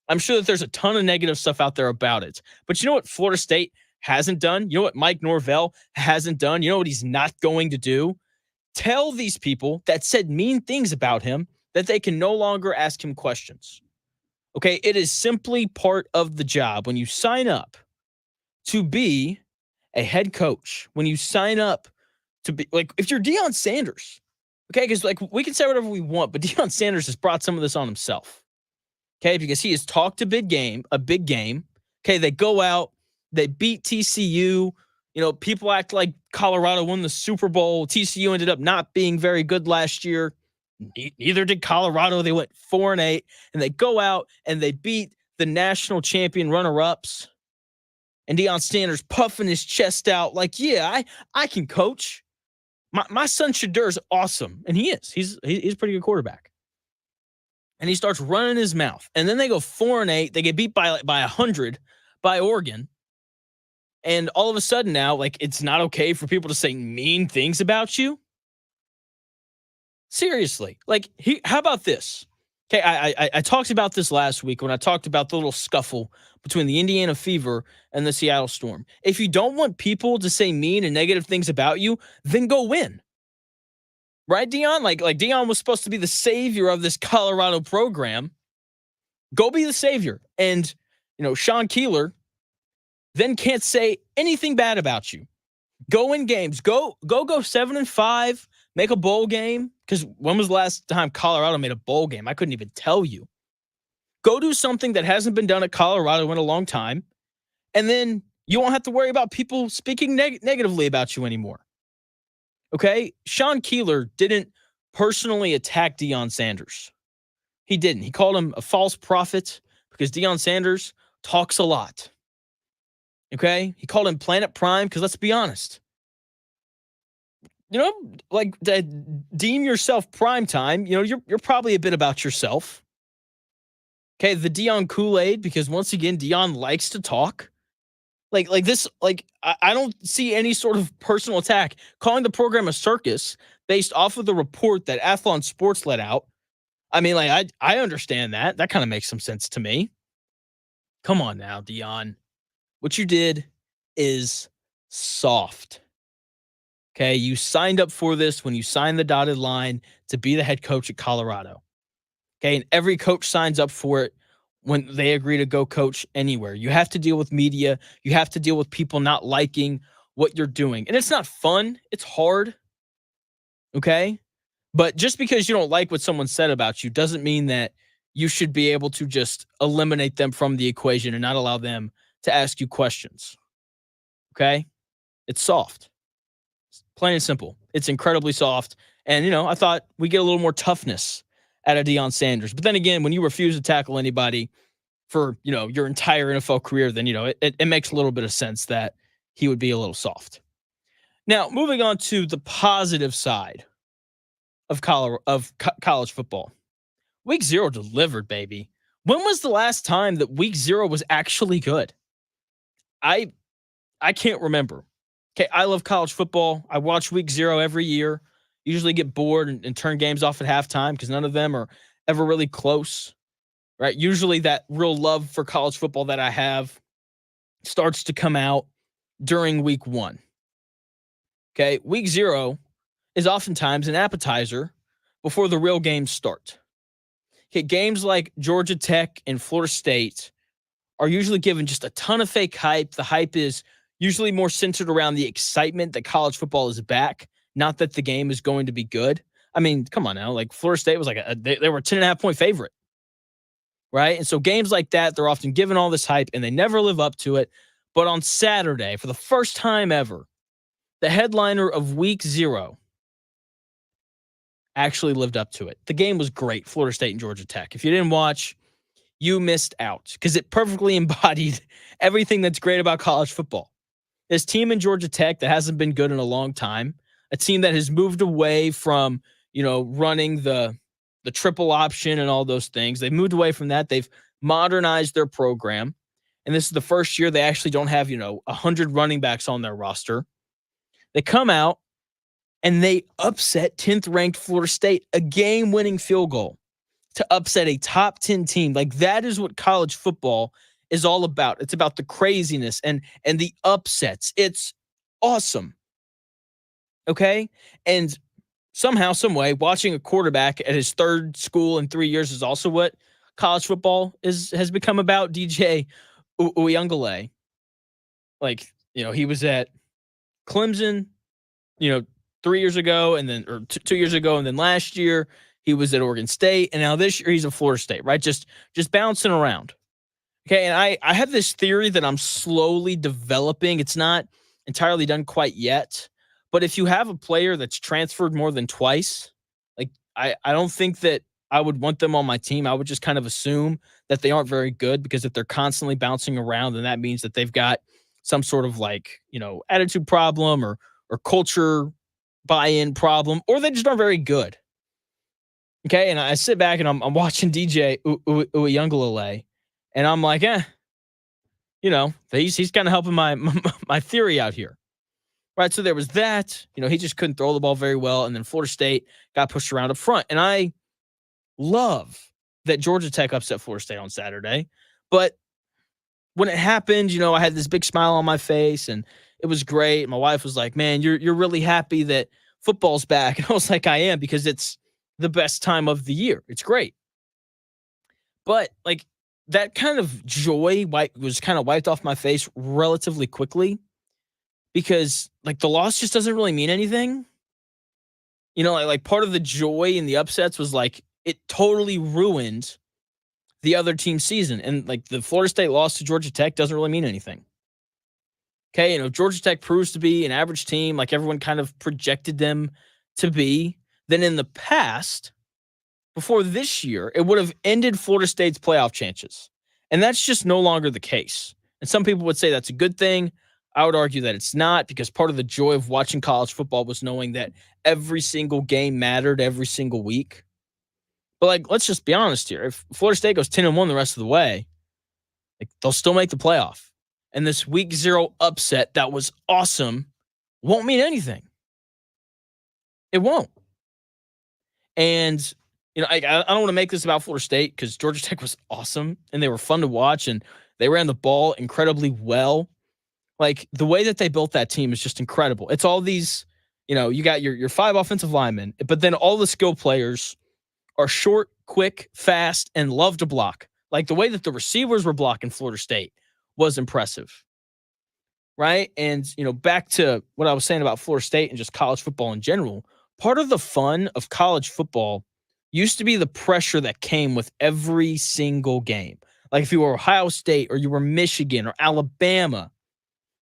I'm sure that there's a ton of negative stuff out there about it. But you know what Florida State hasn't done? You know what Mike Norvell hasn't done? You know what he's not going to do? Tell these people that said mean things about him that they can no longer ask him questions. Okay, it is simply part of the job. When you sign up to be a head coach, when you sign up to be, like, if you're Deion Sanders, okay, because, like, we can say whatever we want, but Deion Sanders has brought some of this on himself, okay, because he has talked a big game, okay, they go out, they beat TCU, people act like Colorado won the Super Bowl. TCU ended up not being very good last year. Neither did Colorado. They went 4-8, and they go out and they beat the national champion runner-ups. And Deion Sanders puffing his chest out like, yeah, I can coach. My son Shadur is awesome, and he is. He's a pretty good quarterback. And he starts running his mouth, and then they go 4-8. They get beat by 100 by Oregon. And all of a sudden now, like, it's not okay for people to say mean things about you. Seriously, like, how about this? Okay, I talked about this last week when I talked about the little scuffle between the Indiana Fever and the Seattle Storm. If you don't want people to say mean and negative things about you, then go win. Right, Deion? Like Deion was supposed to be the savior of this Colorado program. Go be the savior. And, Sean Keeler then can't say anything bad about you. Go win games. Go 7-5. Make a bowl game. Because when was the last time Colorado made a bowl game? I couldn't even tell you. Go do something that hasn't been done at Colorado in a long time. And then you won't have to worry about people speaking negatively about you anymore. Okay? Sean Keeler didn't personally attack Deion Sanders. He didn't. He called him a false prophet because Deion Sanders talks a lot. Okay? He called him Planet Prime because, let's be honest, deem yourself prime time. You're probably a bit about yourself. Okay, the Deion Kool-Aid, because once again, Deion likes to talk. Like this, I don't see any sort of personal attack. Calling the program a circus based off of the report that Athlon Sports let out. I mean, I understand that. That kind of makes some sense to me. Come on now, Deion. What you did is soft. Okay, you signed up for this when you signed the dotted line to be the head coach at Colorado. Okay, and every coach signs up for it when they agree to go coach anywhere. You have to deal with media. You have to deal with people not liking what you're doing. And it's not fun. It's hard. Okay? But just because you don't like what someone said about you doesn't mean that you should be able to just eliminate them from the equation and not allow them to ask you questions. Okay? It's soft. Plain and simple. It's incredibly soft. And, I thought we get a little more toughness out of Deion Sanders. But then again, when you refuse to tackle anybody for, your entire NFL career, then, it makes a little bit of sense that he would be a little soft. Now, moving on to the positive side of college football. Week 0 delivered, baby. When was the last time that week 0 was actually good? I can't remember. Okay, I love college football. I watch week 0 every year. Usually get bored and turn games off at halftime because none of them are ever really close, right? Usually that real love for college football that I have starts to come out during week 1. Okay, week 0 is oftentimes an appetizer before the real games start. Okay, games like Georgia Tech and Florida State are usually given just a ton of fake hype. The hype is usually more centered around the excitement that college football is back, not that the game is going to be good. I mean, come on now. Like, Florida State was they were a 10.5-point favorite, right? And so games like that, they're often given all this hype, and they never live up to it. But on Saturday, for the first time ever, the headliner of week 0 actually lived up to it. The game was great, Florida State and Georgia Tech. If you didn't watch, you missed out because it perfectly embodied everything that's great about college football. This team in Georgia Tech that hasn't been good in a long time, a team that has moved away from, running the triple option and all those things. They've moved away from that. They've modernized their program. And this is the first year they actually don't have, 100 running backs on their roster. They come out and they upset 10th ranked Florida State, a game-winning field goal to upset a top 10 team. Like, that is what college football is all about. It's about the craziness and the upsets. It's awesome. Okay? And somehow, some way, watching a quarterback at his third school in 3 years is also what college football has become about. DJ Uyunglele. Like, he was at Clemson, 3 years ago, and then, or 2 years ago, and then last year he was at Oregon State, and now this year he's at Florida State, right? Just bouncing around. Okay, and I have this theory that I'm slowly developing. It's not entirely done quite yet, but if you have a player that's transferred more than twice, like I don't think that I would want them on my team. I would just kind of assume that they aren't very good, because if they're constantly bouncing around, then that means that they've got some sort of attitude problem or culture buy-in problem, or they just aren't very good. Okay, and I sit back and I'm watching DJ Uyunglele, and I'm like, he's kind of helping my theory out here. Right, so there was that. He just couldn't throw the ball very well, and then Florida State got pushed around up front. And I love that Georgia Tech upset Florida State on Saturday, but when it happened, I had this big smile on my face, and it was great. My wife was like, "Man, you're really happy that football's back," and I was like, "I am, because it's the best time of the year. It's great." But that kind of joy was kind of wiped off my face relatively quickly, because the loss just doesn't really mean anything. Part of the joy in the upsets was it totally ruined the other team's season. And the Florida State loss to Georgia Tech doesn't really mean anything. Okay, Georgia Tech proves to be an average team, like everyone kind of projected them to be. Then in the past, before this year, it would have ended Florida State's playoff chances. And that's just no longer the case. And some people would say that's a good thing. I would argue that it's not, because part of the joy of watching college football was knowing that every single game mattered every single week. But let's just be honest here. If Florida State goes 10-1 the rest of the way, they'll still make the playoff. And this week 0 upset that was awesome won't mean anything. It won't. And I don't want to make this about Florida State, because Georgia Tech was awesome and they were fun to watch, and they ran the ball incredibly well. The way that they built that team is just incredible. It's all these, you got your 5 offensive linemen, but then all the skill players are short, quick, fast, and love to block. The way that the receivers were blocking Florida State was impressive. Right? And, back to what I was saying about Florida State and just college football in general, part of the fun of college football used to be the pressure that came with every single game. If you were Ohio State, or you were Michigan or Alabama,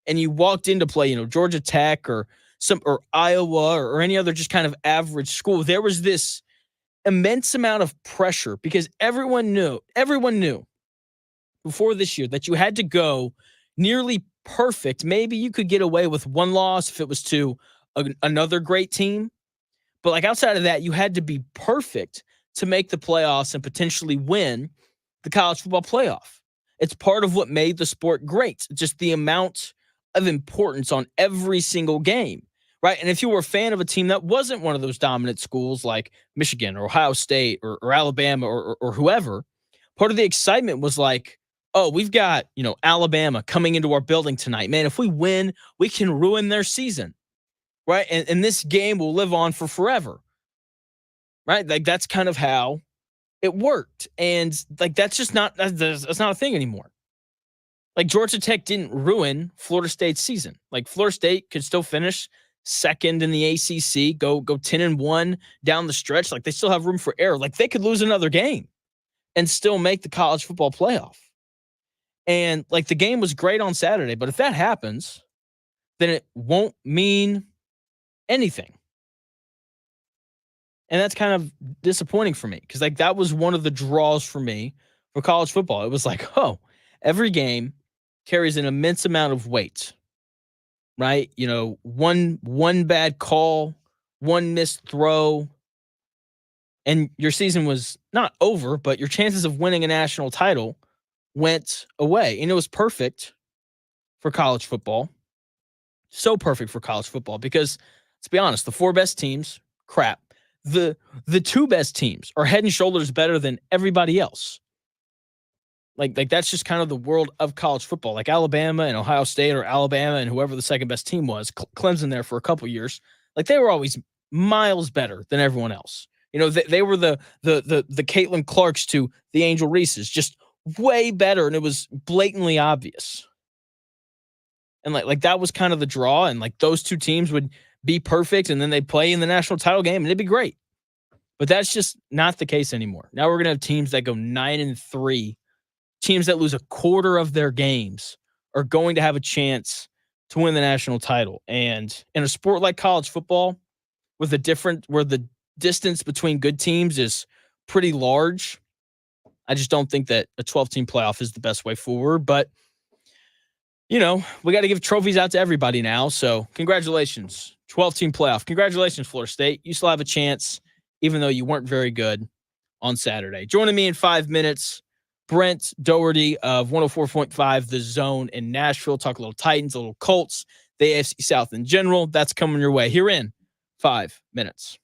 and you walked into play, Georgia Tech or Iowa or any other just kind of average school, there was this immense amount of pressure, because everyone knew before this year that you had to go nearly perfect. Maybe you could get away with one loss if it was to another great team. But outside of that, you had to be perfect to make the playoffs and potentially win the college football playoff. It's part of what made the sport great. Just the amount of importance on every single game. Right. And if you were a fan of a team that wasn't one of those dominant schools like Michigan or Ohio State or Alabama or whoever, part of the excitement was oh, we've got, Alabama coming into our building tonight. Man, if we win, we can ruin their season. Right. And this game will live on for forever. Right. That's kind of how it worked. And that's just not, that's not a thing anymore. Georgia Tech didn't ruin Florida State's season. Florida State could still finish second in the ACC, go 10-1 down the stretch. They still have room for error. They could lose another game and still make the college football playoff. And the game was great on Saturday, but if that happens, then it won't mean anything. And that's kind of disappointing for me, because that was one of the draws for me for college football. It was oh, every game carries an immense amount of weight. Right? One bad call, one missed throw, and your season was not over, but your chances of winning a national title went away. And it was perfect for college football. So perfect for college football, because let's be honest, the 4 best teams, crap. The 2 best teams are head and shoulders better than everybody else. That's just kind of the world of college football. Alabama and Ohio State, or Alabama and whoever the second best team was, Clemson there for a couple years, they were always miles better than everyone else. They were the Caitlin Clarks to the Angel Reeses, just way better, and it was blatantly obvious. And like that was kind of the draw. And like those two teams would be perfect. And then they'd play in the national title game and it'd be great. But that's just not the case anymore. Now we're going to have teams that go 9-3. Teams that lose a quarter of their games are going to have a chance to win the national title. And in a sport like college football, where the distance between good teams is pretty large, I just don't think that a 12-team playoff is the best way forward. But, we got to give trophies out to everybody now. So congratulations, 12-team playoff. Congratulations, Florida State. You still have a chance, even though you weren't very good on Saturday. Joining me in 5 minutes, Brent Dougherty of 104.5 The Zone in Nashville. Talk a little Titans, a little Colts, the AFC South in general. That's coming your way here in 5 minutes.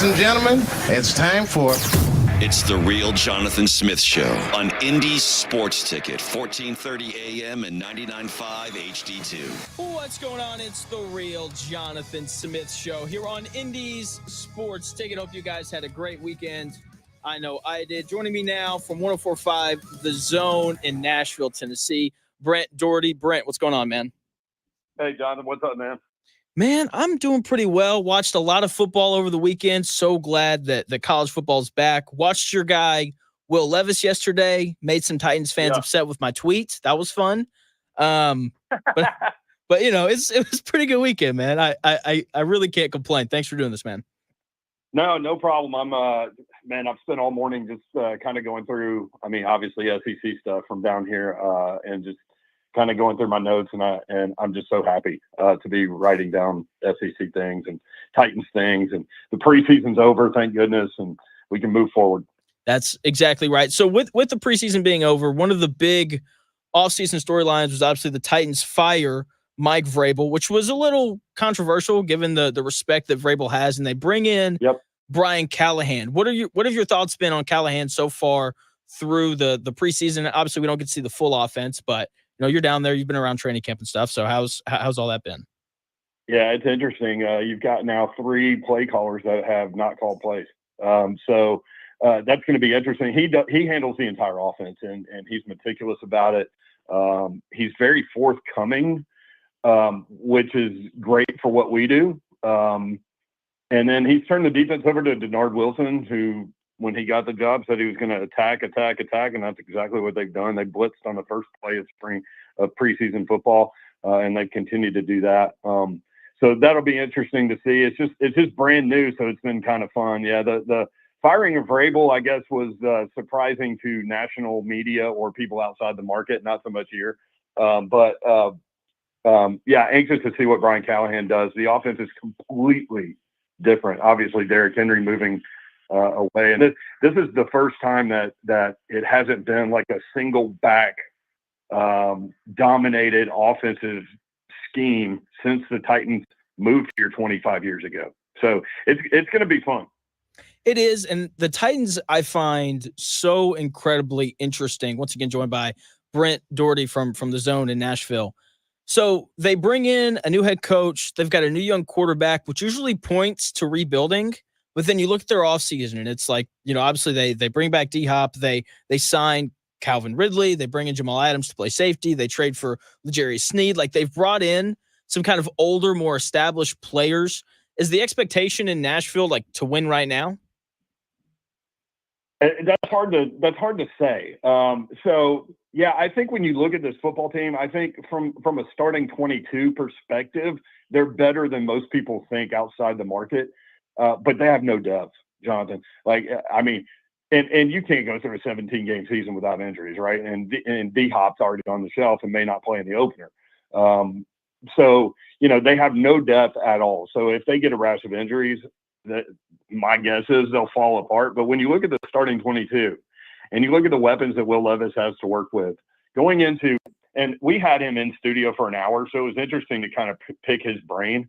Ladies and gentlemen, it's time for... It's the Real Jonathan Smith Show on Indy Sports Ticket, 1430 AM and 99.5 HD2. What's going on? It's the Real Jonathan Smith Show here on Indy's Sports Ticket. Hope you guys had a great weekend. I know I did. Joining me now from 104.5 The Zone in Nashville, Tennessee, Brent Dougherty. Brent, what's going on, man? Hey, Jonathan, what's up, man? Man, I'm doing pretty well. Watched a lot of football over the weekend. So glad that the college football's back. Watched your guy, Will Levis, yesterday. Made some Titans fans upset with my tweets. That was fun. But you know, it was a pretty good weekend, man. I really can't complain. Thanks for doing this, man. No problem. I've spent all morning just kind of going through, obviously SEC stuff from down here and just kind of going through my notes, and I'm just so happy to be writing down SEC things and Titans things, and the preseason's over, thank goodness, and we can move forward. That's exactly right. So with the preseason being over, one of the big offseason storylines was obviously the Titans fire Mike Vrabel, which was a little controversial given the respect that Vrabel has, and they bring in Brian Callahan. What have your thoughts been on Callahan so far through the preseason? Obviously, we don't get to see the full offense, but you know, you're down there, you've been around training camp and stuff. So how's all that been? Yeah, it's interesting. You've got now 3 play callers that have not called plays. So that's going to be interesting. He handles the entire offense, and he's meticulous about it. He's very forthcoming, which is great for what we do. And then he's turned the defense over to Denard Wilson, who, when he got the job, said he was going to attack, and that's exactly what they've done. They blitzed on the first play of preseason football, and they've continued to do that. So that'll be interesting to see. It's just brand new, so it's been kind of fun. Yeah, the firing of Vrabel, I guess, was surprising to national media or people outside the market, not so much here. Anxious to see what Brian Callahan does. The offense is completely different. Obviously, Derrick Henry moving away, and this is the first time that it hasn't been like a single back dominated offensive scheme since the Titans moved here 25 years ago. So it's going to be fun. It is, and the Titans I find so incredibly interesting. Once again, joined by Brent Dougherty from The Zone in Nashville. So they bring in a new head coach. They've got a new young quarterback, which usually points to rebuilding. But then you look at their offseason, and it's like, you know, obviously they bring back D-Hop. They sign Calvin Ridley. They bring in Jamal Adams to play safety. They trade for L'Jarius Sneed. Like, they've brought in some kind of older, more established players. Is the expectation in Nashville like to win right now? That's hard to say. I think when you look at this football team, I think from a starting 22 perspective, they're better than most people think outside the market. But they have no depth, Jonathan. And you can't go through a 17-game season without injuries, right? And D-Hop's already on the shelf and may not play in the opener. They have no depth at all. So if they get a rash of injuries, my guess is they'll fall apart. But when you look at the starting 22 and you look at the weapons that Will Levis has to work with going into, and we had him in studio for an hour, so it was interesting to kind of pick his brain.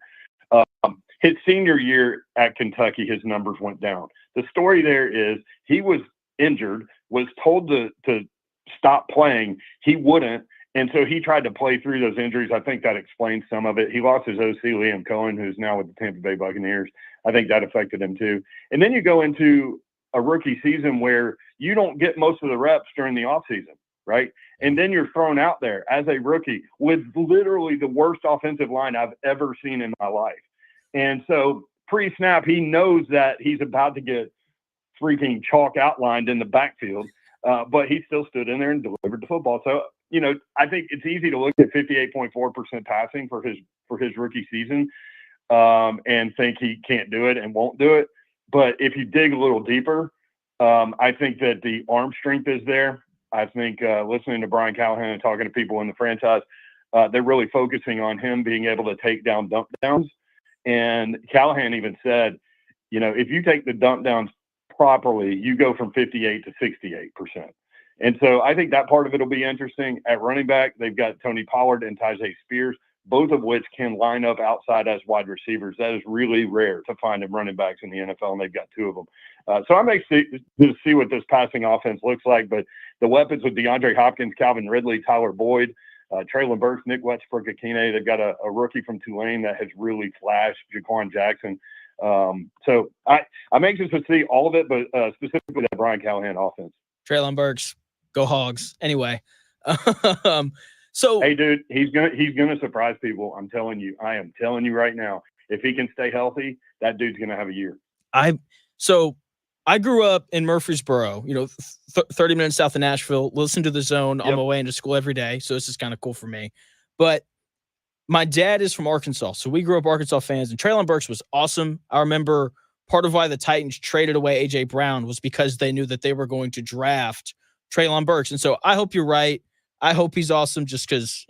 His senior year at Kentucky, his numbers went down. The story there is he was injured, was told to stop playing. He wouldn't. And so he tried to play through those injuries. I think that explains some of it. He lost his OC, Liam Cohen, who's now with the Tampa Bay Buccaneers. I think that affected him too. And then you go into a rookie season where you don't get most of the reps during the offseason, right? And then you're thrown out there as a rookie with literally the worst offensive line I've ever seen in my life. And so pre-snap, he knows that he's about to get freaking chalk outlined in the backfield, but he still stood in there and delivered the football. So, I think it's easy to look at 58.4% passing for his rookie season and think he can't do it and won't do it. But if you dig a little deeper, I think that the arm strength is there. I think listening to Brian Callahan and talking to people in the franchise, they're really focusing on him being able to take down dump downs. And Callahan even said, if you take the dump downs properly, you go from 58 to 68%. And so I think that part of it will be interesting. At running back, they've got Tony Pollard and Tyjae Spears, both of which can line up outside as wide receivers. That is really rare to find in running backs in the NFL, and they've got two of them. So I'm excited to see what this passing offense looks like. But the weapons with DeAndre Hopkins, Calvin Ridley, Tyler Boyd, Traylon Burks, Nick Westbrook-Akine. They've got a rookie from Tulane that has really flashed, Jaquan Jackson. So I'm anxious to see all of it, but specifically that Brian Callahan offense. Traylon Burks, go Hogs. Anyway, so hey, dude, he's gonna surprise people. I'm telling you. I am telling you right now. If he can stay healthy, that dude's gonna have a year. I grew up in Murfreesboro, 30 minutes south of Nashville, listen to the Zone on my way into school every day. So this is kind of cool for me. But my dad is from Arkansas. So we grew up Arkansas fans, and Traylon Burks was awesome. I remember part of why the Titans traded away A.J. Brown was because they knew that they were going to draft Traylon Burks. And so I hope you're right. I hope he's awesome just because,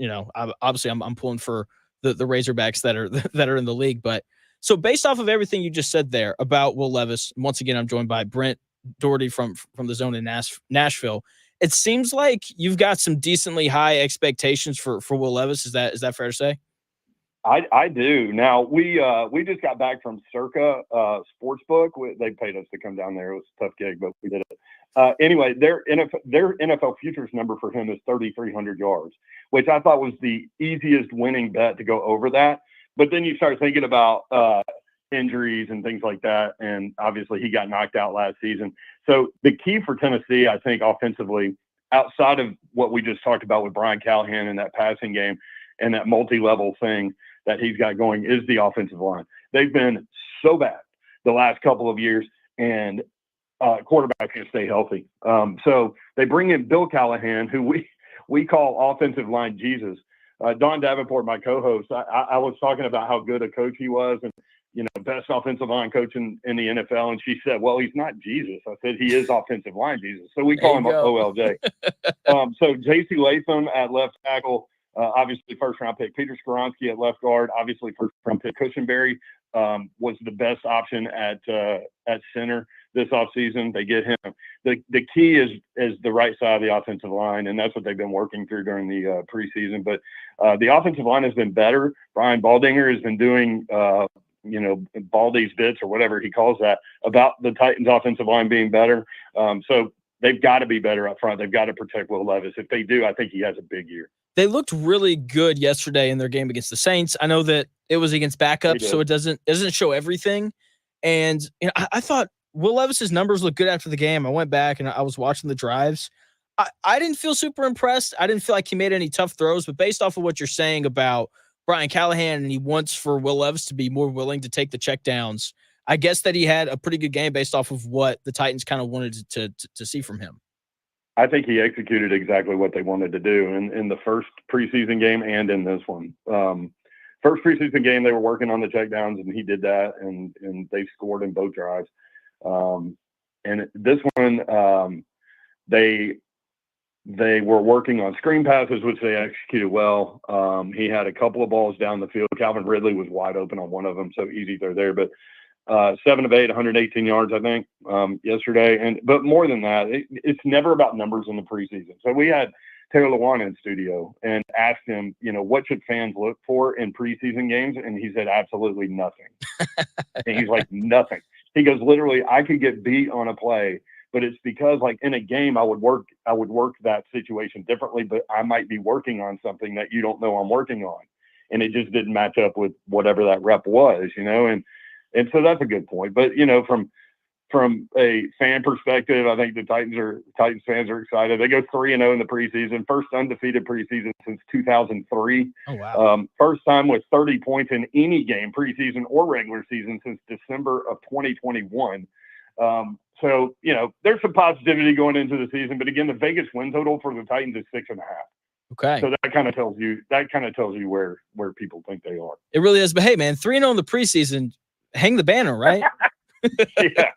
obviously I'm pulling for the Razorbacks that are in the league. But so based off of everything you just said there about Will Levis, once again, I'm joined by Brent Dougherty from the Zone in Nashville. It seems like you've got some decently high expectations for Will Levis. Is that fair to say? I do. Now we just got back from Circa Sportsbook. They paid us to come down there. It was a tough gig, but we did it. Anyway, their NFL futures number for him is 3,300 yards, which I thought was the easiest winning bet to go over that. But then you start thinking about injuries and things like that, and obviously he got knocked out last season. So the key for Tennessee, I think, offensively, outside of what we just talked about with Brian Callahan and that passing game and that multi-level thing that he's got going, is the offensive line. They've been so bad the last couple of years, and quarterback can stay healthy. So they bring in Bill Callahan, who we call offensive line Jesus. Don Davenport, my co-host, I was talking about how good a coach he was, and best offensive line coach in the NFL. And she said, "Well, he's not Jesus." I said, "He is offensive line Jesus." So we call him OLJ. So J.C. Latham at left tackle, obviously first round pick. Peter Skoronski at left guard, obviously first round pick. Cushenberry was the best option at center this offseason. They get him. The key is the right side of the offensive line, and that's what they've been working through during the preseason. But the offensive line has been better. Brian Baldinger has been doing, Baldy's bits or whatever he calls that, about the Titans' offensive line being better. So they've got to be better up front. They've got to protect Will Levis. If they do, I think he has a big year. They looked really good yesterday in their game against the Saints. I know that it was against backups, so it doesn't show everything. And I thought Will Levis's numbers looked good after the game. I went back and I was watching the drives. I didn't feel super impressed. I didn't feel like he made any tough throws, but based off of what you're saying about Brian Callahan, and he wants for Will Levis to be more willing to take the checkdowns, I guess that he had a pretty good game based off of what the Titans kind of wanted to see from him. I think he executed exactly what they wanted to do in the first preseason game and in this one. First preseason game, they were working on the checkdowns, and he did that, and they scored in both drives. And this one, they were working on screen passes, which they executed well. He had a couple of balls down the field. Calvin Ridley was wide open on one of them, so easy throw there. But 7 of 8, 118 yards, I think, yesterday. But more than that, it's never about numbers in the preseason. So we had Taylor Lewan in studio and asked him, what should fans look for in preseason games? And he said, absolutely nothing. And he's like, nothing. He goes, literally, I could get beat on a play, but it's because, like, in a game, I would work that situation differently, but I might be working on something that you don't know I'm working on. And it just didn't match up with whatever that rep was, And so that's a good point. But, from a fan perspective, I think the Titans fans are excited. They go 3-0 in the preseason, first undefeated preseason since 2003. Oh, wow. First time with 30 points in any game, preseason or regular season, since December of 2021. So, there's some positivity going into the season. But again, the Vegas win total for the Titans is 6.5. Okay. So that kind of tells you where people think they are. It really is. But hey, man, 3-0 in the preseason, hang the banner, right? Yeah,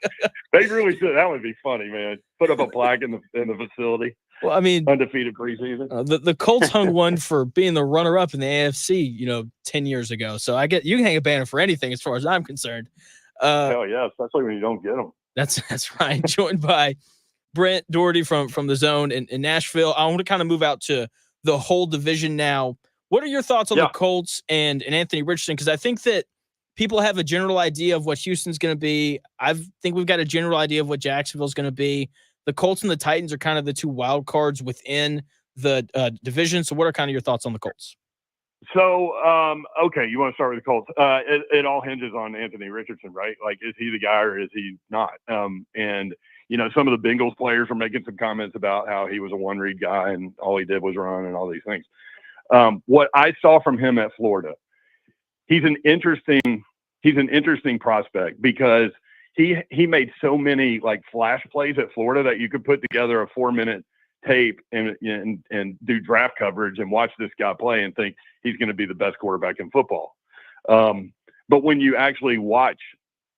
they really should. That would be funny, man. Put up a plaque in the facility. Well, I mean, undefeated preseason. The Colts hung one for being the runner-up in the AFC, 10 years ago. So you can hang a banner for anything as far as I'm concerned. Hell yeah, especially when you don't get them. That's right. Joined by Brent Dougherty from the Zone in Nashville. I want to kind of move out to the whole division now. What are your thoughts on Yeah. the Colts and Anthony Richardson? Because I think that people have a general idea of what Houston's going to be. I think we've got a general idea of what Jacksonville's going to be. The Colts and the Titans are kind of the two wild cards within the division. So what are kind of your thoughts on the Colts? So, okay, you want to start with the Colts. It all hinges on Anthony Richardson, right? Like, is he the guy or is he not? And, some of the Bengals players were making some comments about how he was a one-read guy and all he did was run and all these things. What I saw from him at Florida, he's an interesting prospect because he made so many like flash plays at Florida that you could put together a 4-minute tape and do draft coverage and watch this guy play and think he's going to be the best quarterback in football. But when you actually watch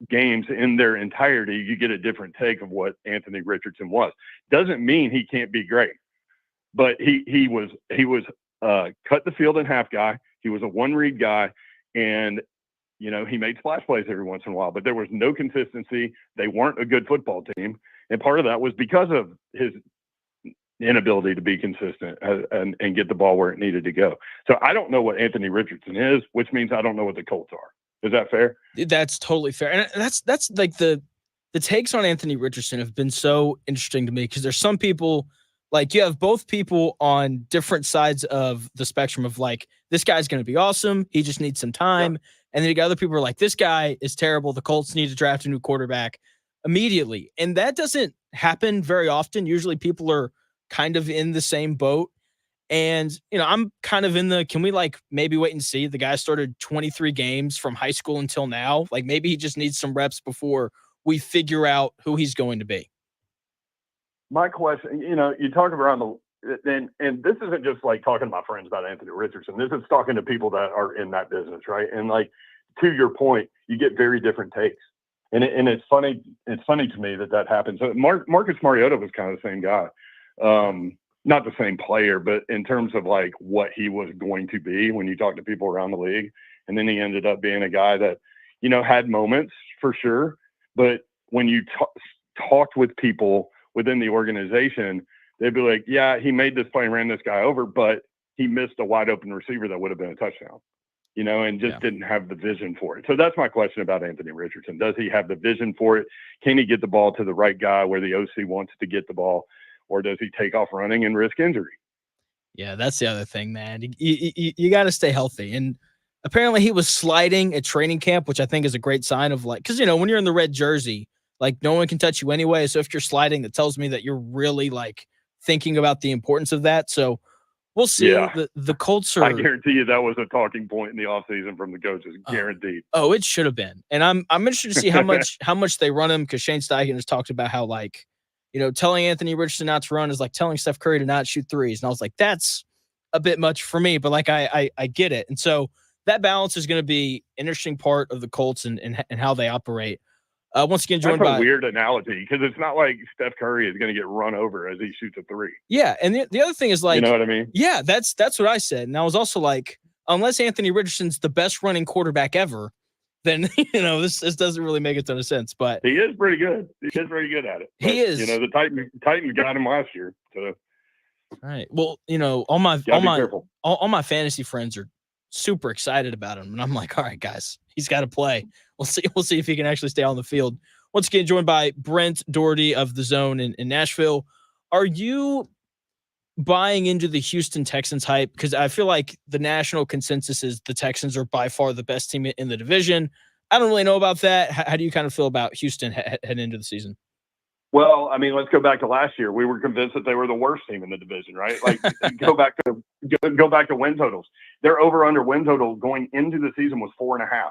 games in their entirety, you get a different take of what Anthony Richardson was. Doesn't mean he can't be great, but he was cut the field in half guy. He was a one-read guy, and he made splash plays every once in a while, but there was no consistency. They weren't a good football team, and part of that was because of his inability to be consistent and get the ball where it needed to go. So I don't know what Anthony Richardson is, which means I don't know what the Colts are. Is that fair? That's totally fair. And that's like the takes on Anthony Richardson have been so interesting to me because there's some people, like you have both people on different sides of the spectrum of like, this guy's going to be awesome. He just needs some time. Yeah. And then you got other people who are like, this guy is terrible. The Colts need to draft a new quarterback immediately. And that doesn't happen very often. Usually people are kind of in the same boat. And, I'm kind of in can we like maybe wait and see? The guy started 23 games from high school until now. Like maybe he just needs some reps before we figure out who he's going to be. My question, you talk around and this isn't just like talking to my friends about Anthony Richardson. This is talking to people that are in that business, right? And like, to your point, you get very different takes. And it's funny to me that happens. So Marcus Mariota was kind of the same guy. Not the same player, but in terms of like what he was going to be when you talk to people around the league. And then he ended up being a guy that, had moments for sure. But when you talked with people within the organization, they'd be like, yeah, he made this play and ran this guy over, but he missed a wide open receiver that would have been a touchdown, and just didn't have the vision for it. So that's my question about Anthony Richardson. Does he have the vision for it? Can he get the ball to the right guy where the OC wants to get the ball? Or does he take off running and risk injury? Yeah, that's the other thing, man. You got to stay healthy. And apparently he was sliding at training camp, which I think is a great sign of like, because, when you're in the red jersey, like no one can touch you anyway. So if you're sliding, that tells me that you're really like thinking about the importance of that. So we'll see. Yeah. The Colts are. I guarantee you that was a talking point in the offseason from the coaches. Guaranteed. Oh, it should have been. And I'm interested to see how much they run him because Shane Steichen has talked about how like, telling Anthony Richardson not to run is like telling Steph Curry to not shoot threes. And I was like, that's a bit much for me, but like, I get it. And so that balance is going to be an interesting part of the Colts and how they operate. Once again, joined by a weird analogy because it's not like Steph Curry is going to get run over as he shoots a three. Yeah. And the other thing is like, you know what I mean? Yeah, that's what I said. And I was also like, unless Anthony Richardson's the best running quarterback ever, then, this doesn't really make a ton of sense, but he is pretty good. He is pretty good at it. But, he is. The Titans got him last year. So, all right. Well, all my fantasy friends are super excited about him, and I'm like, all right, guys, he's got to play. We'll see if he can actually stay on the field. Once again, joined by Brent Dougherty of The Zone in Nashville. Are you buying into the Houston Texans hype? Because I feel like the national consensus is the Texans are by far the best team in the division. I don't really know about that. How do you kind of feel about Houston heading into the season? Well, I mean, let's go back to last year. We were convinced that they were the worst team in the division, right? Like, go back to win totals. Their over/under win total going into the season was 4.5,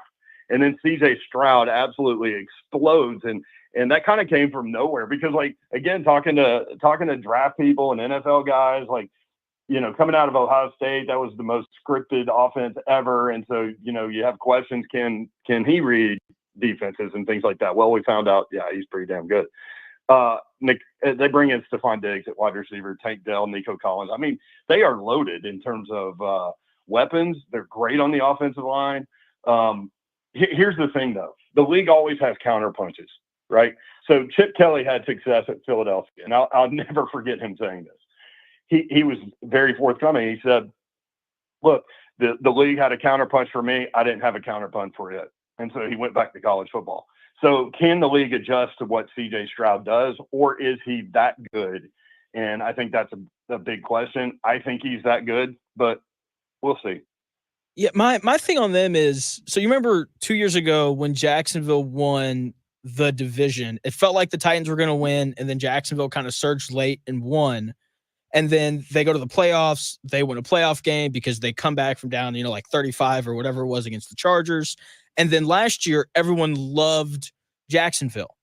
and then C.J. Stroud absolutely explodes, and that kind of came from nowhere because, like, again, talking to draft people and NFL guys, like, coming out of Ohio State, that was the most scripted offense ever, and so you have questions: can he read defenses and things like that? Well, we found out, yeah, he's pretty damn good. They bring in Stephon Diggs at wide receiver, Tank Dell, Nico Collins. I mean, they are loaded in terms of weapons. They're great on the offensive line. Here's the thing, though. The league always has counter punches, right? So Chip Kelly had success at Philadelphia, and I'll never forget him saying this. He was very forthcoming. He said, look, the league had a counterpunch for me. I didn't have a counterpunch for it. And so he went back to college football. So can the league adjust to what CJ Stroud does, or is he that good? And I think that's a big question. I think he's that good, but we'll see. Yeah, my thing on them is, so you remember 2 years ago when Jacksonville won the division, it felt like the Titans were going to win, and then Jacksonville kind of surged late and won. And then they go to the playoffs. They win a playoff game because they come back from down, like 35 or whatever it was against the Chargers. And then last year, everyone loved Jacksonville.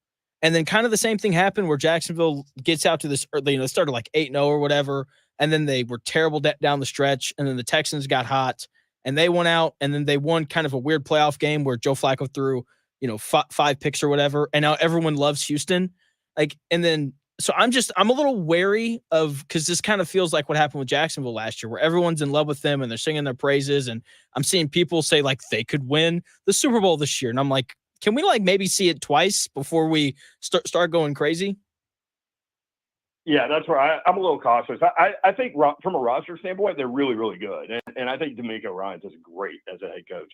And then kind of the same thing happened where Jacksonville gets out to this, they started like 8-0 or whatever. And then they were terrible down the stretch. And then the Texans got hot and they went out, and then they won kind of a weird playoff game where Joe Flacco threw, 5 picks or whatever. And now everyone loves Houston. So I'm a little wary of, because this kind of feels like what happened with Jacksonville last year, where everyone's in love with them and they're singing their praises. And I'm seeing people say like they could win the Super Bowl this year. And I'm like, can we maybe see it twice before we start going crazy? Yeah, that's where I'm a little cautious. I think from a roster standpoint, they're really, really good. And I think D'Amico Ryans is great as a head coach.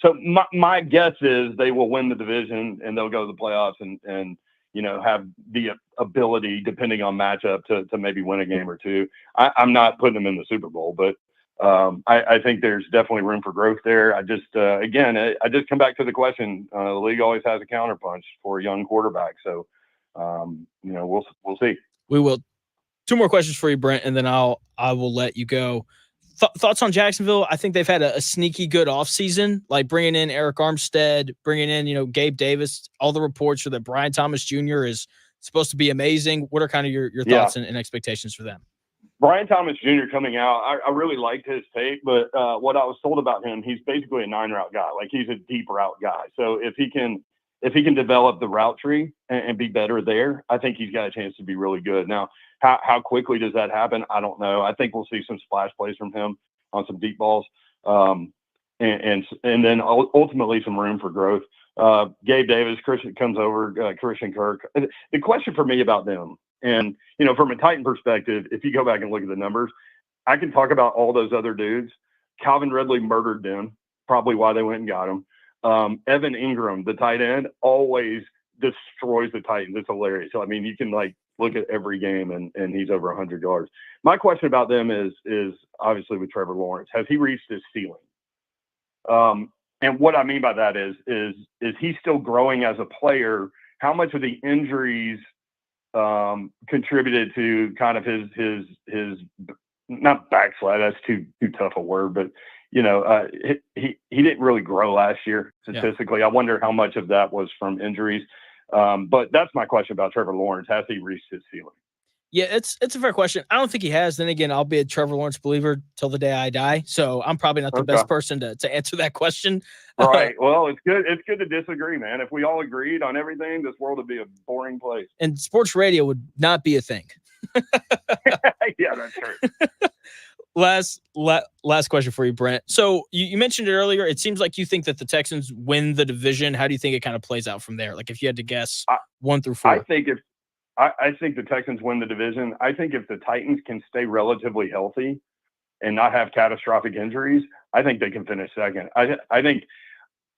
So my guess is they will win the division and they'll go to the playoffs and have the ability, depending on matchup, to maybe win a game or two. I'm not putting them in the Super Bowl, but I think there's definitely room for growth there. I just come back to the question. The league always has a counterpunch for a young quarterback. So, we'll see. We will. 2 more questions for you, Brent, and then I will let you go. Thoughts on Jacksonville? I think they've had a sneaky good offseason, like bringing in Eric Armstead, bringing in, Gabe Davis. All the reports are that Brian Thomas Jr. is supposed to be amazing. What are kind of your thoughts and expectations for them? Brian Thomas Jr. coming out, I really liked his tape, but what I was told about him, he's basically a 9-route guy. Like, he's a deep route guy. So if he can develop the route tree and be better there, I think he's got a chance to be really good. Now, how quickly does that happen? I don't know. I think we'll see some splash plays from him on some deep balls, and then ultimately some room for growth. Gabe Davis, Christian comes over, Christian Kirk. The question for me about them, and from a Titan perspective, if you go back and look at the numbers, I can talk about all those other dudes. Calvin Ridley murdered them, probably why they went and got him. Evan Ingram, the tight end, always destroys the Titans. It's hilarious. So, I mean, you can look at every game and he's over 100 yards. My question about them is obviously with Trevor Lawrence, has he reached his ceiling? And what I mean by that is he still growing as a player? How much of the injuries contributed to kind of his not backslide? That's too tough a word, but he didn't really grow last year statistically. Yeah. I wonder how much of that was from injuries. But that's my question about Trevor Lawrence. Has he reached his ceiling? Yeah, it's a fair question. I don't think he has. Then again, I'll be a Trevor Lawrence believer till the day I die. So I'm probably not the best person to answer that question. Right. Well, it's good. It's good to disagree, man. If we all agreed on everything, this world would be a boring place. And sports radio would not be a thing. Yeah, that's true. Last question for you, Brent. So you mentioned it earlier. It seems like you think that the Texans win the division. How do you think it kind of plays out from there? Like, if you had to guess 1 through 4. I think the Texans win the division. I think if the Titans can stay relatively healthy and not have catastrophic injuries, I think they can finish second.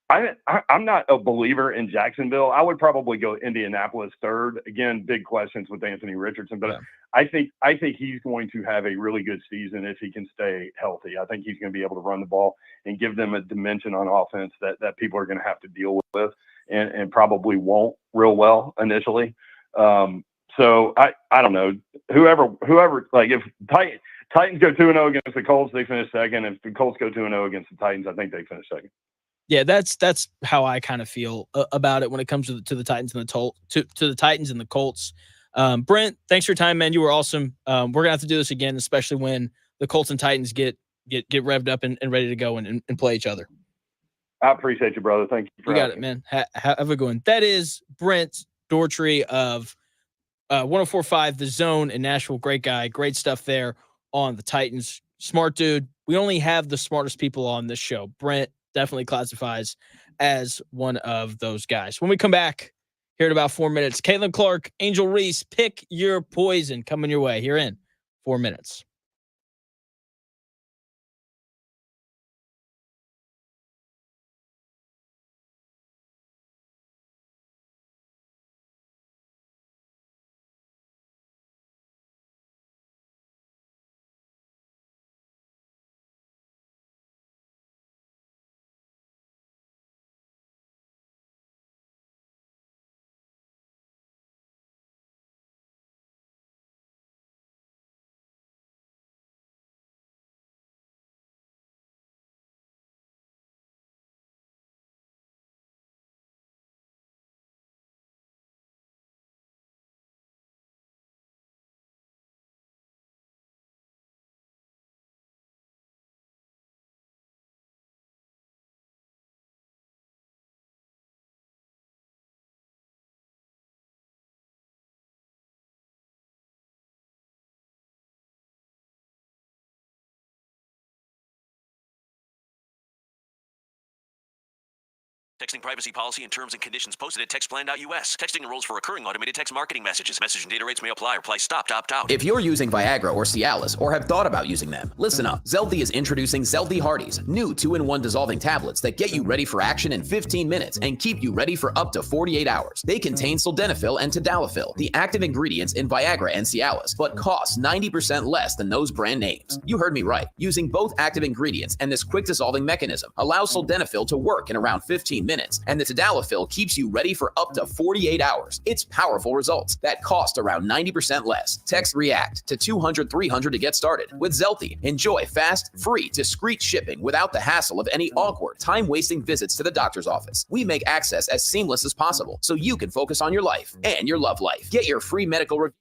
I'm not a believer in Jacksonville. I would probably go Indianapolis third. Again, big questions with Anthony Richardson, but yeah. I think he's going to have a really good season if he can stay healthy. I think he's going to be able to run the ball and give them a dimension on offense that people are going to have to deal with and probably won't real well initially. So I don't know. Whoever like if Titans go 2-0 against the Colts, they finish second. If the Colts go 2-0 against the Titans, I think they finish second. Yeah, that's how I kind of feel about it when it comes to the Titans and the Titans and the Colts. Brent, thanks for your time, man. You were awesome. We're gonna have to do this again, especially when the Colts and Titans get revved up and ready to go and play each other. I appreciate you, brother. Thank you. You got it, man. Have a good one. That is Brent Dougherty of 104.5 The Zone in Nashville. Great guy, great stuff there on the Titans. Smart dude. We only have the smartest people on this show. Brent definitely classifies as one of those guys. When we come back here in about 4 minutes, Caitlin Clark, Angel Reese, pick your poison coming your way here in 4 minutes. Texting privacy policy and terms and conditions posted at textplan.us. Texting enrolls for recurring automated text marketing messages. Message and data rates may apply. Reply stop, opt out. If you're using Viagra or Cialis or have thought about using them, listen up. Zeldy is introducing Zeldy Hardy's, new 2-in-1 dissolving tablets that get you ready for action in 15 minutes and keep you ready for up to 48 hours. They contain sildenafil and tadalafil, the active ingredients in Viagra and Cialis, but cost 90% less than those brand names. You heard me right. Using both active ingredients and this quick dissolving mechanism allows sildenafil to work in around 15 minutes, and the tadalafil keeps you ready for up to 48 hours. It's powerful results that cost around 90% less. Text REACT to 200-300 to get started. With Zelty, enjoy fast, free, discreet shipping without the hassle of any awkward, time-wasting visits to the doctor's office. We make access as seamless as possible so you can focus on your life and your love life. Get your free medical review.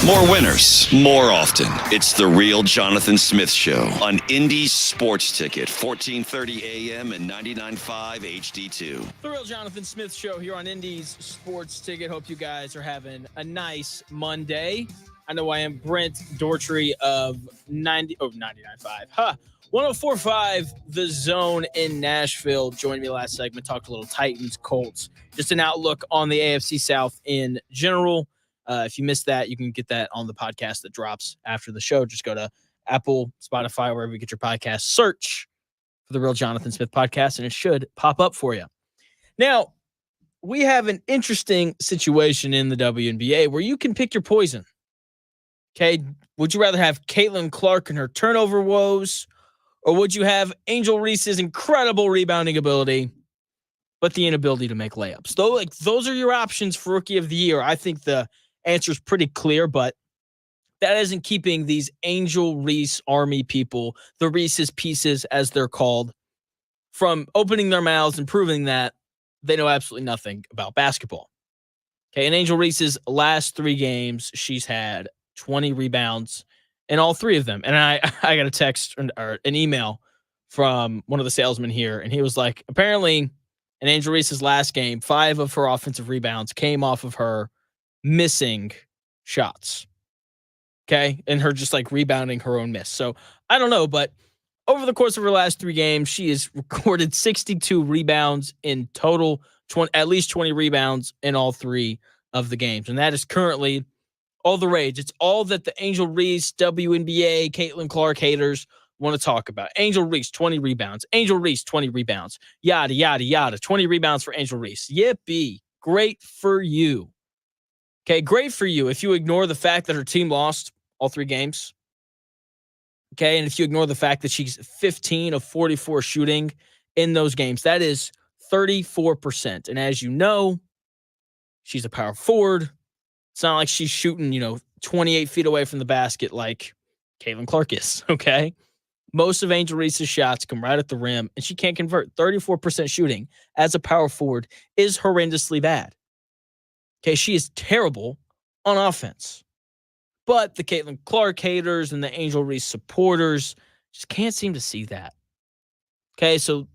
More winners, more often. It's the Real Jonathan Smith Show on Indy's Sports Ticket, 1430 AM and 99.5 HD2. The Real Jonathan Smith Show here on Indy's Sports Ticket. Hope you guys are having a nice Monday. I know I am. Brent Dougherty of 99.5. 104.5 The Zone in Nashville. Joined me last segment. Talked a little Titans, Colts. Just an outlook on the AFC South in general. If you missed that, you can get that on the podcast that drops after the show. Just go to Apple, Spotify, wherever you get your podcast. Search for the Real Jonathan Smith podcast, and it should pop up for you. Now, we have an interesting situation in the WNBA where you can pick your poison. Okay, would you rather have Caitlin Clark and her turnover woes, or would you have Angel Reese's incredible rebounding ability, but the inability to make layups? Though, those are your options for Rookie of the Year. I think the answer is pretty clear, but that isn't keeping these Angel Reese Army people, the Reese's Pieces as they're called, from opening their mouths and proving that they know absolutely nothing about basketball. Okay, in Angel Reese's last 3 games, she's had 20 rebounds in all 3 of them. And I got a text or an email from one of the salesmen here, and he was like, apparently in Angel Reese's last game, 5 of her offensive rebounds came off of her missing shots. Okay. And her just rebounding her own miss. So I don't know, but over the course of her last 3 games, she has recorded 62 rebounds in total, at least 20 rebounds in all 3 of the games. And that is currently all the rage. It's all that the Angel Reese, WNBA, Caitlin Clark haters want to talk about. Angel Reese, 20 rebounds. Angel Reese, 20 rebounds. Yada, yada, yada. 20 rebounds for Angel Reese. Yippee. Great for you. Okay, great for you if you ignore the fact that her team lost all 3 games. Okay, and if you ignore the fact that she's 15 of 44 shooting in those games, that is 34%. And as you know, she's a power forward. It's not like she's shooting, 28 feet away from the basket like Caitlin Clark is, okay? Most of Angel Reese's shots come right at the rim, and she can't convert. 34% shooting as a power forward is horrendously bad. Okay, she is terrible on offense. But the Caitlin Clark haters and the Angel Reese supporters just can't seem to see that. Okay, so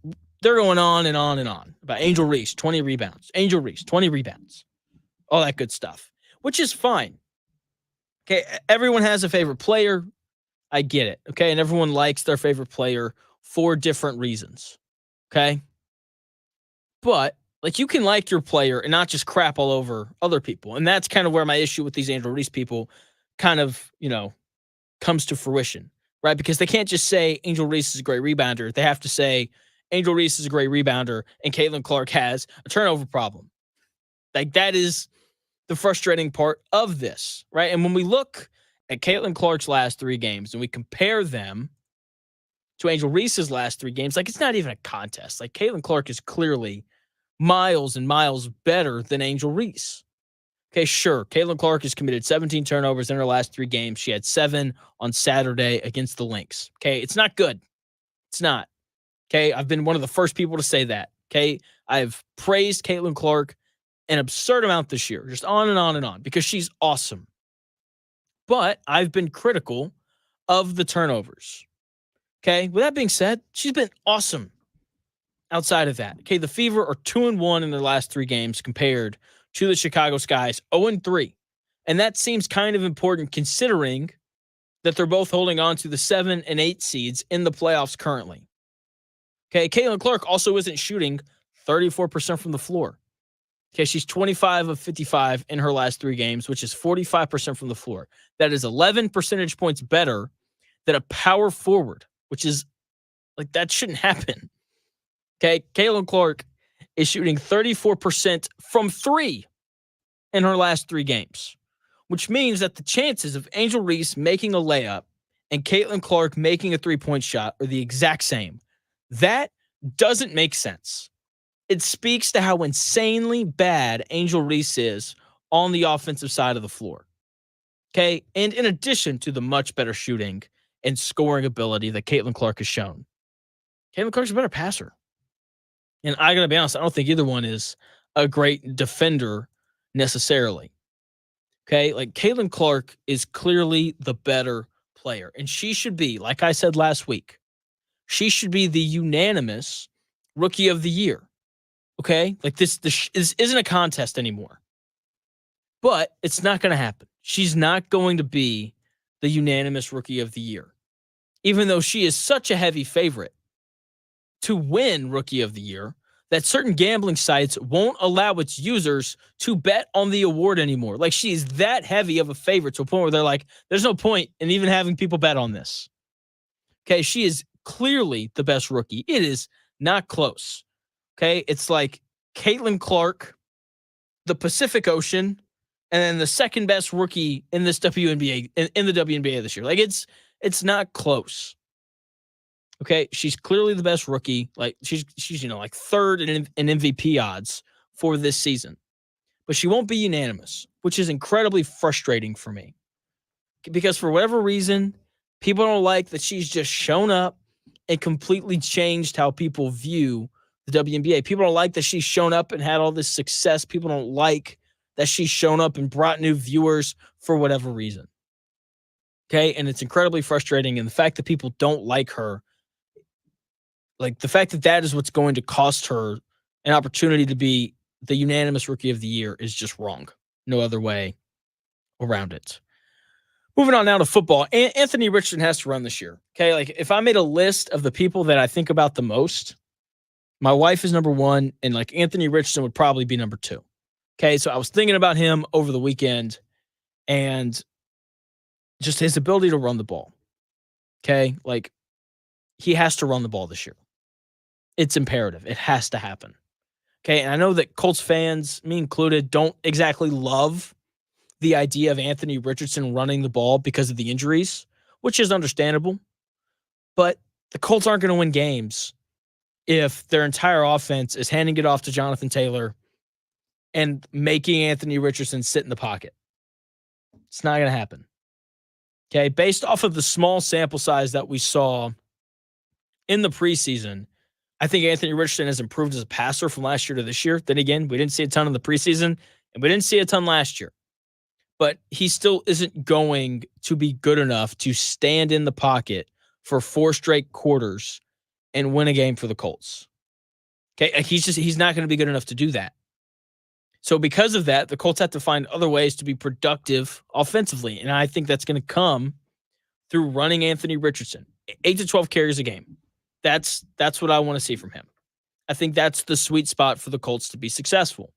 they're going on and on and on about Angel Reese, 20 rebounds. Angel Reese, 20 rebounds. All that good stuff, which is fine. Okay, everyone has a favorite player. I get it, okay? And everyone likes their favorite player for different reasons, okay? But, you can like your player and not just crap all over other people. And that's kind of where my issue with these Angel Reese people kind of, comes to fruition, right? Because they can't just say Angel Reese is a great rebounder. They have to say Angel Reese is a great rebounder and Caitlin Clark has a turnover problem. That is the frustrating part of this, right? And when we look at Caitlin Clark's last 3 games and we compare them to Angel Reese's last 3 games, it's not even a contest. Caitlin Clark is clearly miles and miles better than Angel Reese. Okay, sure. Caitlin Clark has committed 17 turnovers in her last 3 games. She had 7 on Saturday against the Lynx. Okay, it's not good. It's not. Okay, I've been one of the first people to say that. Okay, I've praised Caitlin Clark an absurd amount this year, just on and on and on, because she's awesome. But I've been critical of the turnovers. Okay, with that being said, she's been awesome outside of that. Okay, the Fever are 2-1 in their last 3 games compared to the Chicago Sky's 0-3. And that seems kind of important considering that they're both holding on to the 7 and 8 seeds in the playoffs currently. Okay, Caitlin Clark also isn't shooting 34% from the floor. Okay, she's 25 of 55 in her last 3 games, which is 45% from the floor. That is 11 percentage points better than a power forward, which is that shouldn't happen. Okay, Caitlin Clark is shooting 34% from 3 in her last 3 games, which means that the chances of Angel Reese making a layup and Caitlin Clark making a 3-point shot are the exact same. That doesn't make sense. It speaks to how insanely bad Angel Reese is on the offensive side of the floor. Okay, and in addition to the much better shooting and scoring ability that Caitlin Clark has shown, Caitlin Clark's a better passer. And I gotta be honest, I don't think either one is a great defender necessarily. Okay, Caitlin Clark is clearly the better player. And she should be, like I said last week, she should be the unanimous Rookie of the Year. Okay, this isn't a contest anymore. But it's not going to happen. She's not going to be the unanimous Rookie of the Year, even though she is such a heavy favorite to win Rookie of the Year that certain gambling sites won't allow its users to bet on the award anymore. She is that heavy of a favorite to a point where they're like, there's no point in even having people bet on this. Okay, she is clearly the best rookie. It is not close. Okay, it's like Caitlin Clark, the Pacific Ocean, and then the second best rookie in this WNBA in the WNBA this year. It's not close. Okay, she's clearly the best rookie. She's third in MVP odds for this season, but she won't be unanimous, which is incredibly frustrating for me because for whatever reason, people don't like that she's just shown up and completely changed how people view the WNBA. People don't like that she's shown up and had all this success. People don't like that she's shown up and brought new viewers for whatever reason. Okay, and it's incredibly frustrating. And the fact that people don't like her, the fact that that is what's going to cost her an opportunity to be the unanimous Rookie of the Year is just wrong. No other way around it. Moving on now to football. Anthony Richardson has to run this year. Okay, if I made a list of the people that I think about the most, My wife is number one, and like Anthony Richardson would probably be number two. Okay, so I was thinking about him over the weekend and just his ability to run the ball. Okay, like he has to run the ball this year. It's imperative. It has to happen. Okay, and I know that Colts fans, me included, don't exactly love the idea of Anthony Richardson running the ball because of the injuries, which is understandable. But the Colts aren't going to win games if their entire offense is handing it off to Jonathan Taylor and making Anthony Richardson sit in the pocket. It's not going to happen. Okay, based off of the small sample size that we saw in the preseason, I think Anthony Richardson has improved as a passer from last year to this year. Then again, we didn't see a ton in the preseason, and we didn't see a ton last year. But he still isn't going to be good enough to stand in the pocket for 4 straight quarters and win a game for the Colts. Okay, he's not going to be good enough to do that. So because of that, the Colts have to find other ways to be productive offensively, and I think that's going to come through running Anthony Richardson. 8 to 12 carries a game. That's what I want to see from him. I think that's the sweet spot for the Colts to be successful.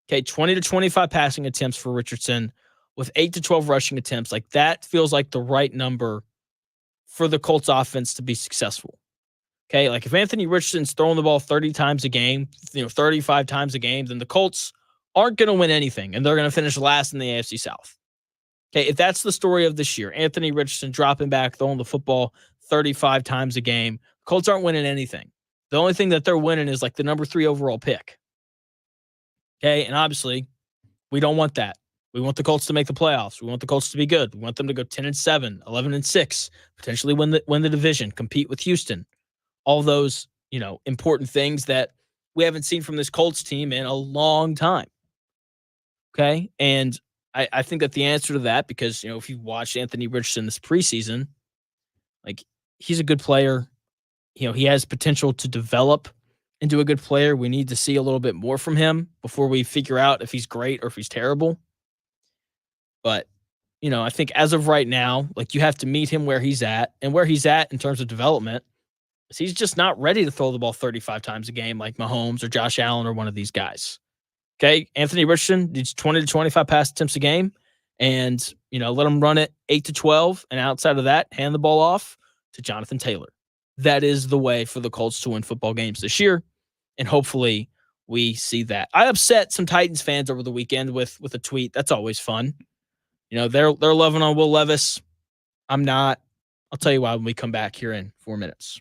Okay, 20 to 25 passing attempts for Richardson with 8 to 12 rushing attempts. Like that feels like the right number for the Colts offense to be successful. Okay, like if Anthony Richardson's throwing the ball 30 times a game, 35 times a game, then the Colts aren't going to win anything, and they're going to finish last in the AFC South. Okay, if that's the story of this year, Anthony Richardson dropping back, throwing the football 35 times a game, Colts aren't winning anything. The only thing that they're winning is like the number 3 overall pick. Okay, and obviously, we don't want that. We want the Colts to make the playoffs. We want the Colts to be good. We want them to go 10-7, 11-6, potentially win the division, compete with Houston. All those, important things that we haven't seen from this Colts team in a long time. Okay, and I think that the answer to that, because if you watched Anthony Richardson this preseason, like he's a good player. He has potential to develop into a good player. We need to see a little bit more from him before we figure out if he's great or if he's terrible. But, I think as of right now, like you have to meet him where he's at, and where he's at in terms of development is he's just not ready to throw the ball 35 times a game like Mahomes or Josh Allen or one of these guys. Okay, Anthony Richardson needs 20 to 25 pass attempts a game, and let him run it 8 to 12, and outside of that, hand the ball off to Jonathan Taylor. That is the way for the Colts to win football games this year, and hopefully we see that. I upset some Titans fans over the weekend with a tweet. That's always fun. They're loving on Will Levis. I'm not. I'll tell you why when we come back here in 4 minutes.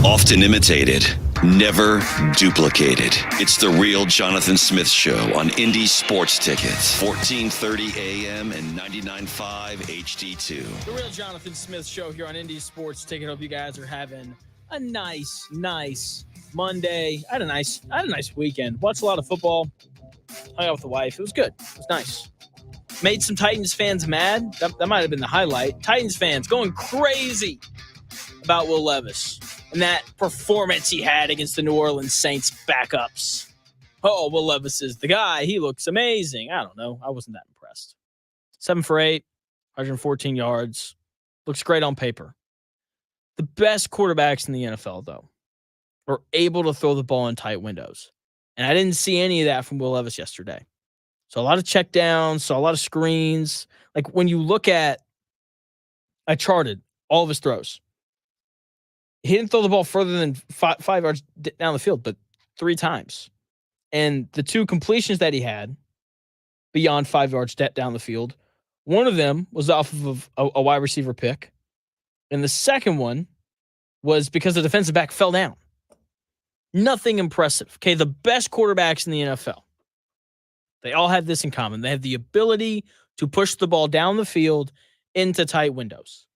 Often imitated, never duplicated. It's the real Jonathan Smith Show on Indy Sports Tickets, 1430 AM and 99.5 HD2. The real Jonathan Smith Show here on Indy Sports Ticket. Hope you guys are having a nice Monday. I had a nice weekend. Watched a lot of football. Hung out with the wife. It was good. It was nice. Made some Titans fans mad. That might have been the highlight. Titans fans going crazy about Will Levis and that performance he had against the New Orleans Saints backups. Oh, Will Levis is the guy. He looks amazing. I don't know. I wasn't that impressed. 7 for 8, 114 yards. Looks great on paper. The best quarterbacks in the NFL, though, are able to throw the ball in tight windows. And I didn't see any of that from Will Levis yesterday. So a lot of check downs, saw a lot of screens. Like when you look at, I charted all of his throws. He didn't throw the ball further than 5 yards down the field, but 3 times. And the 2 completions that he had beyond 5 yards down the field, one of them was off of a wide receiver pick. And the second one was because the defensive back fell down. Nothing impressive. Okay, the best quarterbacks in the NFL, they all have this in common. They have the ability to push the ball down the field into tight windows.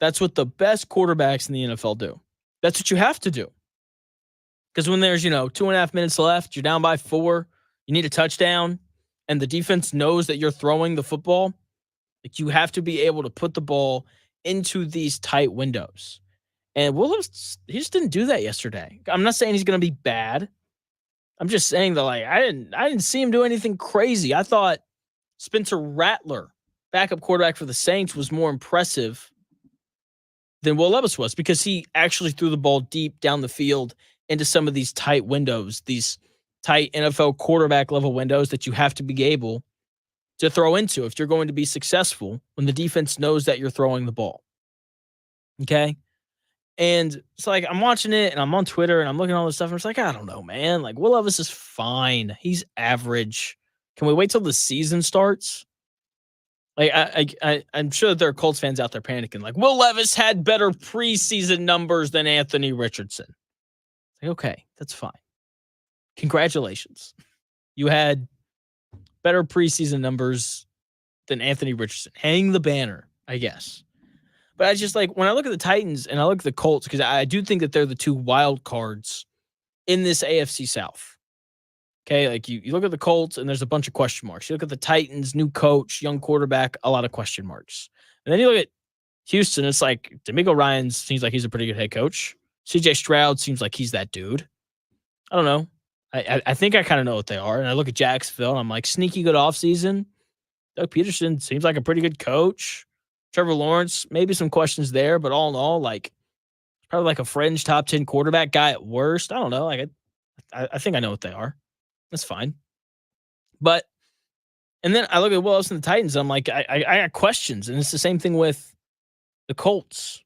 That's what the best quarterbacks in the NFL do. That's what you have to do. Because when there's, 2.5 minutes left, you're down by 4, you need a touchdown, and the defense knows that you're throwing the football, like you have to be able to put the ball into these tight windows. And Will Levis, he just didn't do that yesterday. I'm not saying he's going to be bad. I'm just saying that, I didn't see him do anything crazy. I thought Spencer Rattler, backup quarterback for the Saints, was more impressive than Will Levis was because he actually threw the ball deep down the field into some of these tight windows, these tight NFL quarterback level windows that you have to be able to throw into if you're going to be successful when the defense knows that you're throwing the ball. Okay? And it's like I'm watching it and I'm on Twitter and I'm looking at all this stuff and it's like, I don't know, man. Like Will Levis is fine. He's average. Can we wait till the season starts? Like I'm sure that there are Colts fans out there panicking. Like Will Levis had better preseason numbers than Anthony Richardson. Like, okay, that's fine. Congratulations. You had better preseason numbers than Anthony Richardson. Hang the banner, I guess. But I just when I look at the Titans and I look at the Colts, because I do think that they're the 2 wild cards in this AFC South. Okay, like you look at the Colts and there's a bunch of question marks. You look at the Titans, new coach, young quarterback, a lot of question marks. And then you look at Houston, it's like DeMeco Ryans seems like he's a pretty good head coach. CJ Stroud seems like he's that dude. I don't know. I think I kind of know what they are. And I look at Jacksonville and I'm like, sneaky good offseason. Doug Peterson seems like a pretty good coach. Trevor Lawrence, maybe some questions there, but all in all, probably like a fringe top 10 quarterback guy at worst. I don't know. I think I know what they are. That's fine. And then I look at Will Levis and the Titans. I'm like, I got questions. And it's the same thing with the Colts,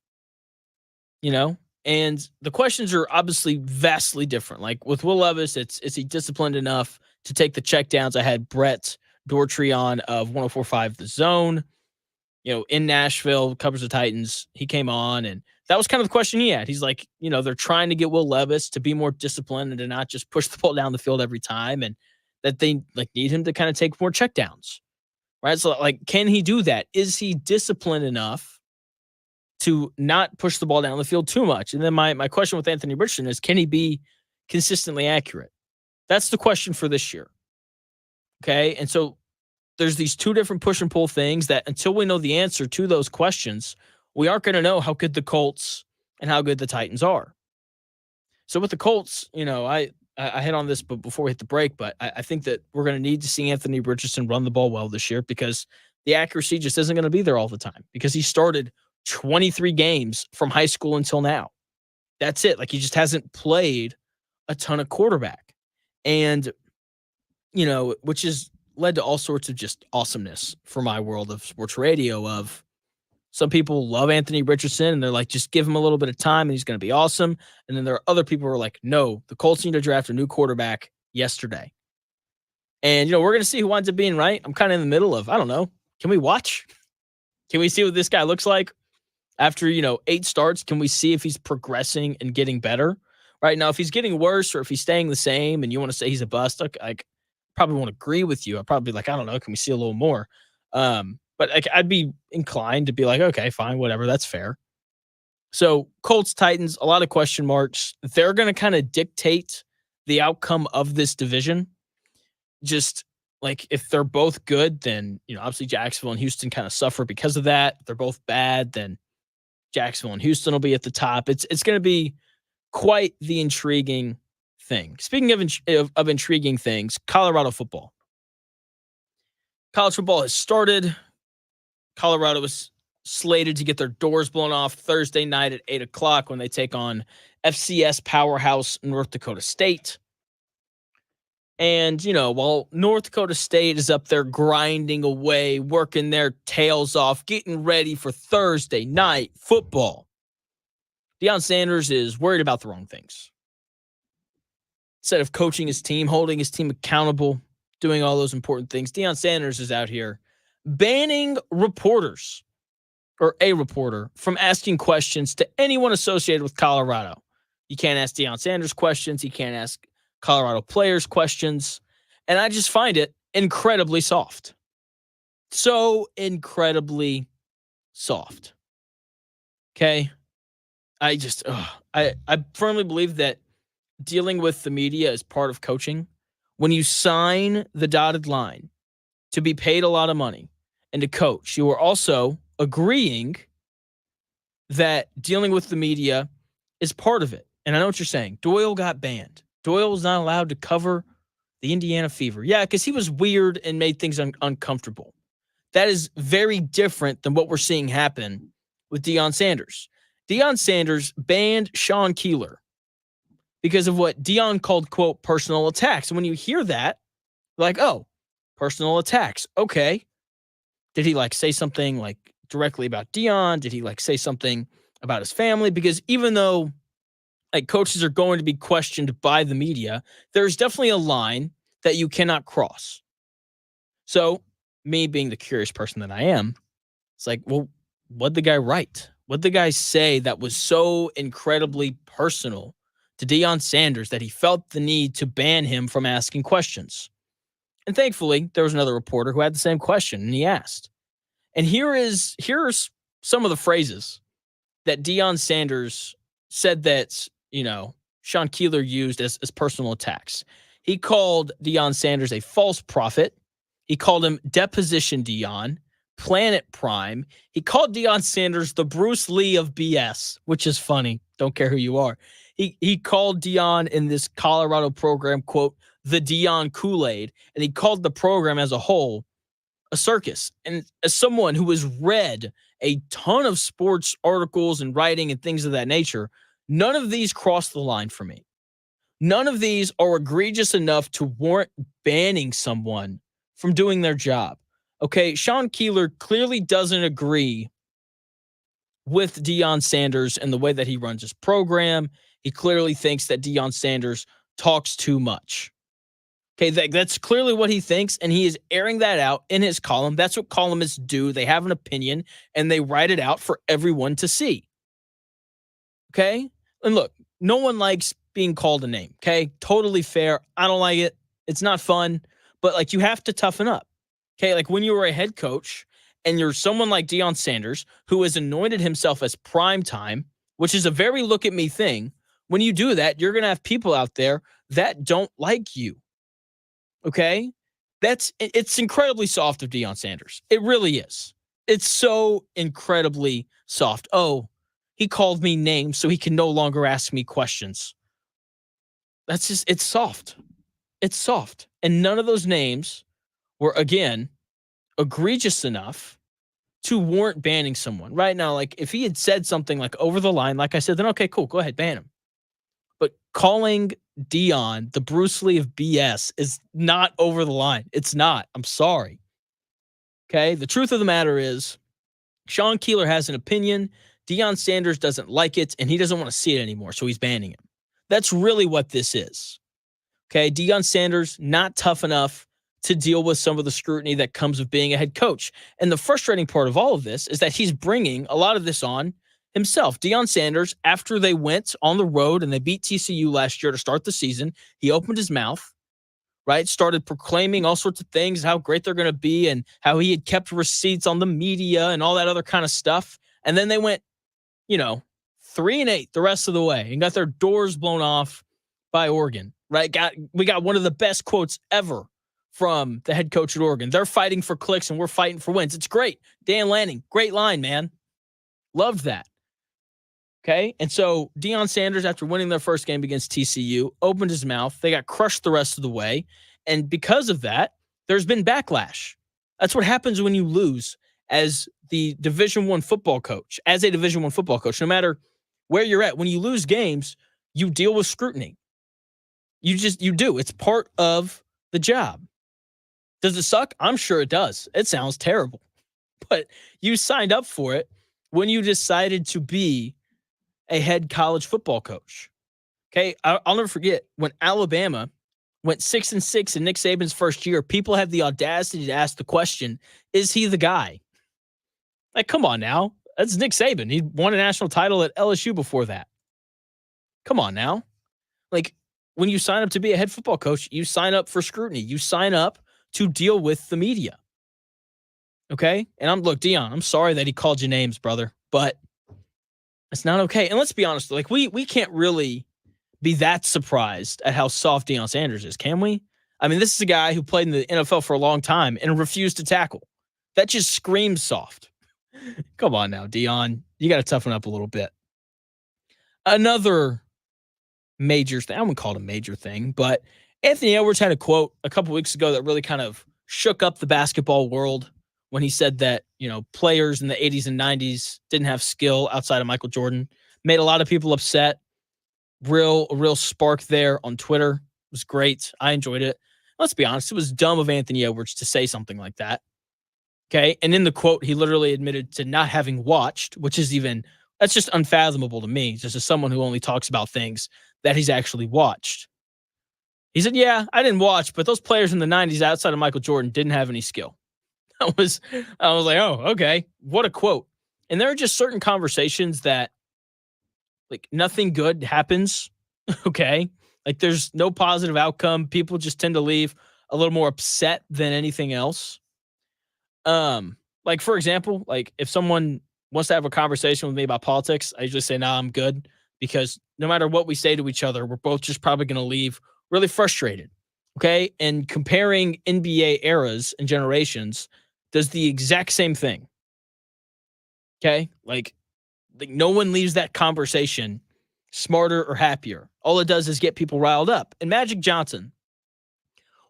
and the questions are obviously vastly different. Like with Will Levis, is he disciplined enough to take the checkdowns? I had Brent Dougherty on of 104.5 The Zone, in Nashville, covers the Titans. He came on, and that was kind of the question he had. He's like, they're trying to get Will Levis to be more disciplined and to not just push the ball down the field every time, and that they need him to kind of take more checkdowns, right? So can he do that? Is he disciplined enough to not push the ball down the field too much? And then my question with Anthony Richardson is, can he be consistently accurate? That's the question for this year. Okay. And so there's these 2 different push and pull things that until we know the answer to those questions, we aren't going to know how good the Colts and how good the Titans are. So with the Colts, I hit on this but before we hit the break, but I think that we're going to need to see Anthony Richardson run the ball well this year because the accuracy just isn't going to be there all the time because he started 23 games from high school until now. That's it. He just hasn't played a ton of quarterback. And, which has led to all sorts of just awesomeness for my world of sports radio of some people love Anthony Richardson and they're like, just give him a little bit of time and he's going to be awesome. And then there are other people who are like, no, the Colts need to draft a new quarterback yesterday. And, we're going to see who winds up being right. I'm kind of in the middle of, I don't know. Can we watch? Can we see what this guy looks like? After, 8 starts, can we see if he's progressing and getting better? Right now, if he's getting worse or if he's staying the same and you want to say he's a bust, I probably won't agree with you. I'd probably be like, I don't know, can we see a little more? But I'd be inclined to be like, okay, fine, whatever, that's fair. So Colts, Titans, a lot of question marks. They're going to kind of dictate the outcome of this division. Just like if they're both good, then, obviously Jacksonville and Houston kind of suffer because of that. If they're both bad, then Jacksonville and Houston will be at the top. It's going to be quite the intriguing thing. Speaking of intriguing things, Colorado football. College football has started. Colorado was slated to get their doors blown off Thursday night at 8 o'clock when they take on FCS powerhouse North Dakota State. And, while North Dakota State is up there grinding away, working their tails off, getting ready for Thursday night football, Deion Sanders is worried about the wrong things. Instead of coaching his team, holding his team accountable, doing all those important things, Deion Sanders is out here banning reporters or a reporter from asking questions to anyone associated with Colorado. You can't ask Deion Sanders questions. You can't ask Colorado players questions. And I just find it incredibly soft. So incredibly soft. Okay? I firmly believe that dealing with the media is part of coaching. When you sign the dotted line to be paid a lot of money and to coach, you are also agreeing that dealing with the media is part of it. And I know what you're saying. Doyle got banned. Doyle was not allowed to cover the Indiana Fever. Yeah, because he was weird and made things uncomfortable. That is very different than what we're seeing happen with Deion Sanders. Deion Sanders banned Sean Keeler because of what Deion called, quote, personal attacks. And when you hear that, like, oh, personal attacks. Okay. Did he say something directly about Deion? Did he say something about his family? Because even though coaches are going to be questioned by the media, there's definitely a line that you cannot cross. So me being the curious person that I am, it's well, what'd the guy write? What'd the guy say that was so incredibly personal to Deion Sanders that he felt the need to ban him from asking questions? And thankfully, there was another reporter who had the same question, and he asked. And here's some of the phrases that Deion Sanders said that, Sean Keeler used as personal attacks. He called Deion Sanders a false prophet. He called him Deposition Deion, Planet Prime. He called Deion Sanders the Bruce Lee of BS, which is funny. Don't care who you are. He called Deion in this Colorado program, quote, the Deion Kool-Aid, and he called the program as a whole a circus. And as someone who has read a ton of sports articles and writing and things of that nature, none of these cross the line for me. None of these are egregious enough to warrant banning someone from doing their job. Okay, Sean Keeler clearly doesn't agree with Deion Sanders and the way that he runs his program. He clearly thinks that Deion Sanders talks too much. Okay, that's clearly what he thinks, and he is airing that out in his column. That's what columnists do. They have an opinion, and they write it out for everyone to see. Okay? And look, no one likes being called a name, okay? Totally fair. I don't like it. It's not fun, but you have to toughen up. Okay, when you were a head coach and you're someone like Deion Sanders who has anointed himself as prime time, which is a very look at me thing, when you do that, you're going to have people out there that don't like you. Okay? It's incredibly soft of Deion Sanders. It really is. It's so incredibly soft. Oh, he called me names so he can no longer ask me questions. That's just, it's soft. It's soft. And none of those names were, again, egregious enough to warrant banning someone. Right now, if he had said something over the line, like I said, then okay, cool, go ahead, ban him. But calling Deion the Bruce Lee of BS is not over the line. It's not. I'm sorry. Okay? The truth of the matter is Sean Keeler has an opinion. Deion Sanders doesn't like it, and he doesn't want to see it anymore, so he's banning him. That's really what this is. Okay? Deion Sanders, not tough enough to deal with some of the scrutiny that comes with being a head coach. And the frustrating part of all of this is that he's bringing a lot of this on himself. Deion Sanders, after they went on the road and they beat TCU last year to start the season, he opened his mouth, right? Started proclaiming all sorts of things, how great they're going to be and how he had kept receipts on the media and all that other kind of stuff. And then they went, 3-8 the rest of the way and got their doors blown off by Oregon, right? We got one of the best quotes ever from the head coach at Oregon. They're fighting for clicks and we're fighting for wins. It's great. Dan Lanning, great line, man. Loved that. Okay. And so Deion Sanders, after winning their first game against TCU, opened his mouth. They got crushed the rest of the way. And because of that, there's been backlash. That's what happens when you lose as the Division I football coach, as a Division I football coach. No matter where you're at, when you lose games, you deal with scrutiny. You do. It's part of the job. Does it suck? I'm sure it does. It sounds terrible. But you signed up for it when you decided to be a head college football coach. Okay, I'll never forget when Alabama went 6-6 in Nick Saban's first year. People have the audacity to ask the question, is he the guy? Like, come on now. That's Nick Saban. He won a national title at LSU before that. Come on now. Like, when you sign up to be a head football coach, you sign up for scrutiny. You sign up to deal with the media. Okay? And look, Deion, I'm sorry that he called you names, brother, but it's not okay. And let's be honest, like we can't really be that surprised at how soft Deion Sanders is, can we? I mean, this is a guy who played in the NFL for a long time and refused to tackle. That just screams soft. Come on now, Deion. You got to toughen up a little bit. Another major thing, I wouldn't call it a major thing, but Anthony Edwards had a quote a couple weeks ago that really kind of shook up the basketball world when he said that, players in the 80s and 90s didn't have skill outside of Michael Jordan. Made a lot of people upset. A real spark there on Twitter. It was great. I enjoyed it. Let's be honest, it was dumb of Anthony Edwards to say something like that. Okay? And in the quote, he literally admitted to not having watched, which is that's just unfathomable to me, just as someone who only talks about things that he's actually watched. He said, yeah, I didn't watch, but those players in the 90s outside of Michael Jordan didn't have any skill. I was like, oh, okay. What a quote. And there are just certain conversations that like nothing good happens. Okay. Like there's no positive outcome. People just tend to leave a little more upset than anything else. Like for example, like if someone wants to have a conversation with me about politics, I usually say, nah, I'm good, because no matter what we say to each other, we're both just probably going to leave really frustrated. Okay. And comparing NBA eras and generations does the exact same thing. Okay? Like no one leaves that conversation smarter or happier. All it does is get people riled up. And Magic Johnson,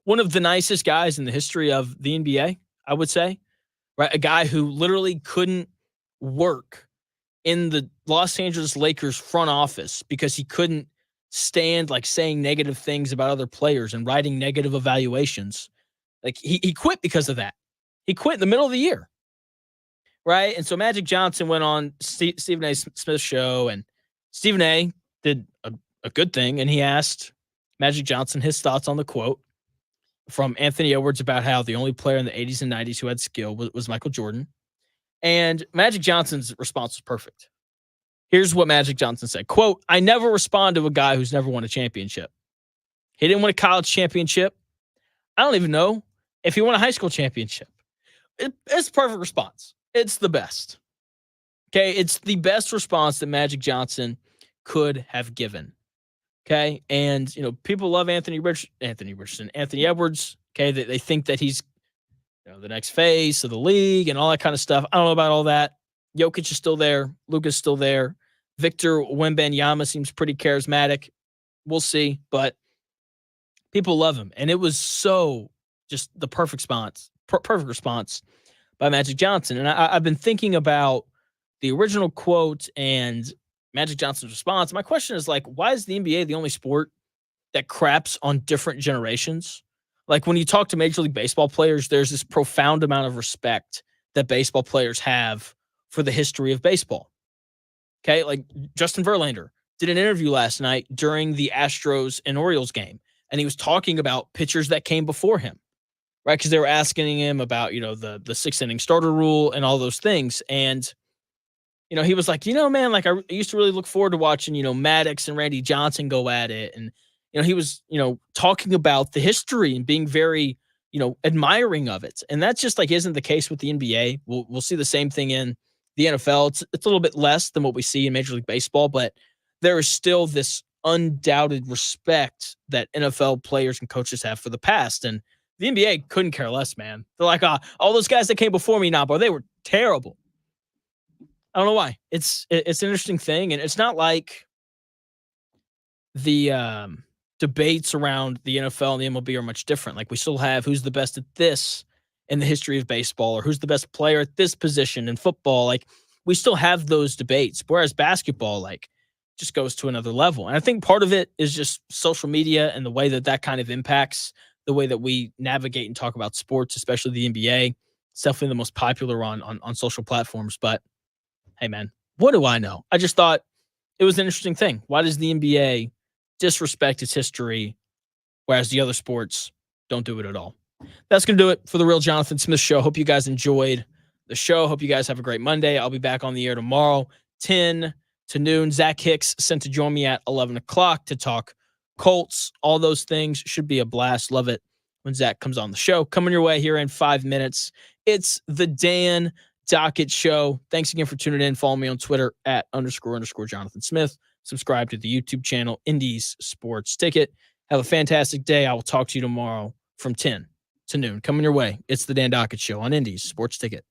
one of the nicest guys in the history of the NBA, I would say, right? A guy who literally couldn't work in the Los Angeles Lakers front office because he couldn't stand like saying negative things about other players and writing negative evaluations. Like he quit because of that. He quit in the middle of the year, right? And so Magic Johnson went on Stephen A. Smith's show, and Stephen A. did a good thing, and he asked Magic Johnson his thoughts on the quote from Anthony Edwards about how the only player in the 80s and 90s who had skill was Michael Jordan. And Magic Johnson's response was perfect. Here's what Magic Johnson said, quote, I never respond to a guy who's never won a championship. He didn't win a college championship. I don't even know if he won a high school championship. It's a perfect response. It's the best. Okay, it's the best response that Magic Johnson could have given. Okay, and people love Anthony Richardson, Anthony Edwards. Okay, they think that he's the next face of the league and all that kind of stuff. I don't know about all that. Jokic is still there. Luka's still there. Victor Wembanyama seems pretty charismatic. We'll see, but people love him, and it was so just the perfect response by Magic Johnson. And I've been thinking about the original quote and Magic Johnson's response. My question is like, why is the NBA the only sport that craps on different generations? Like when you talk to Major League Baseball players, there's this profound amount of respect that baseball players have for the history of baseball. Okay, like Justin Verlander did an interview last night during the Astros and Orioles game, and he was talking about pitchers that came before him, right? Because they were asking him about, the 6-inning starter rule and all those things. And, he was like, man, like I used to really look forward to watching, Maddox and Randy Johnson go at it. And, he was, talking about the history and being very, admiring of it. And that's just like isn't the case with the NBA. We'll see the same thing in the NFL. It's a little bit less than what we see in Major League Baseball, but there is still this undoubted respect that NFL players and coaches have for the past. And the NBA couldn't care less, man. They're like, all those guys that came before me now, bro, they were terrible. I don't know why. It's an interesting thing, and it's not like the debates around the NFL and the MLB are much different. Like we still have who's the best at this in the history of baseball, or who's the best player at this position in football. Like we still have those debates, whereas basketball, like, just goes to another level. And I think part of it is just social media and the way that kind of impacts the way that we navigate and talk about sports, especially the NBA. It's definitely the most popular on social platforms. But hey, man, what do I know? I just thought it was an interesting thing. Why does the NBA disrespect its history, whereas the other sports don't do it at all? That's going to do it for the Real Jonathan Smith Show. Hope you guys enjoyed the show. Hope you guys have a great Monday. I'll be back on the air tomorrow, 10 to noon. Zach Hicks sent to join me at 11 o'clock to talk Colts. All those things should be a blast. Love it when Zach comes on the show. Coming your way here in 5 minutes. It's the Dan Dockett Show. Thanks again for tuning in. Follow me on Twitter at __ Jonathan Smith. Subscribe to the YouTube channel, Indies Sports Ticket. Have a fantastic day. I will talk to you tomorrow from 10 to noon. Coming your way. It's the Dan Dockett Show on Indies Sports Ticket.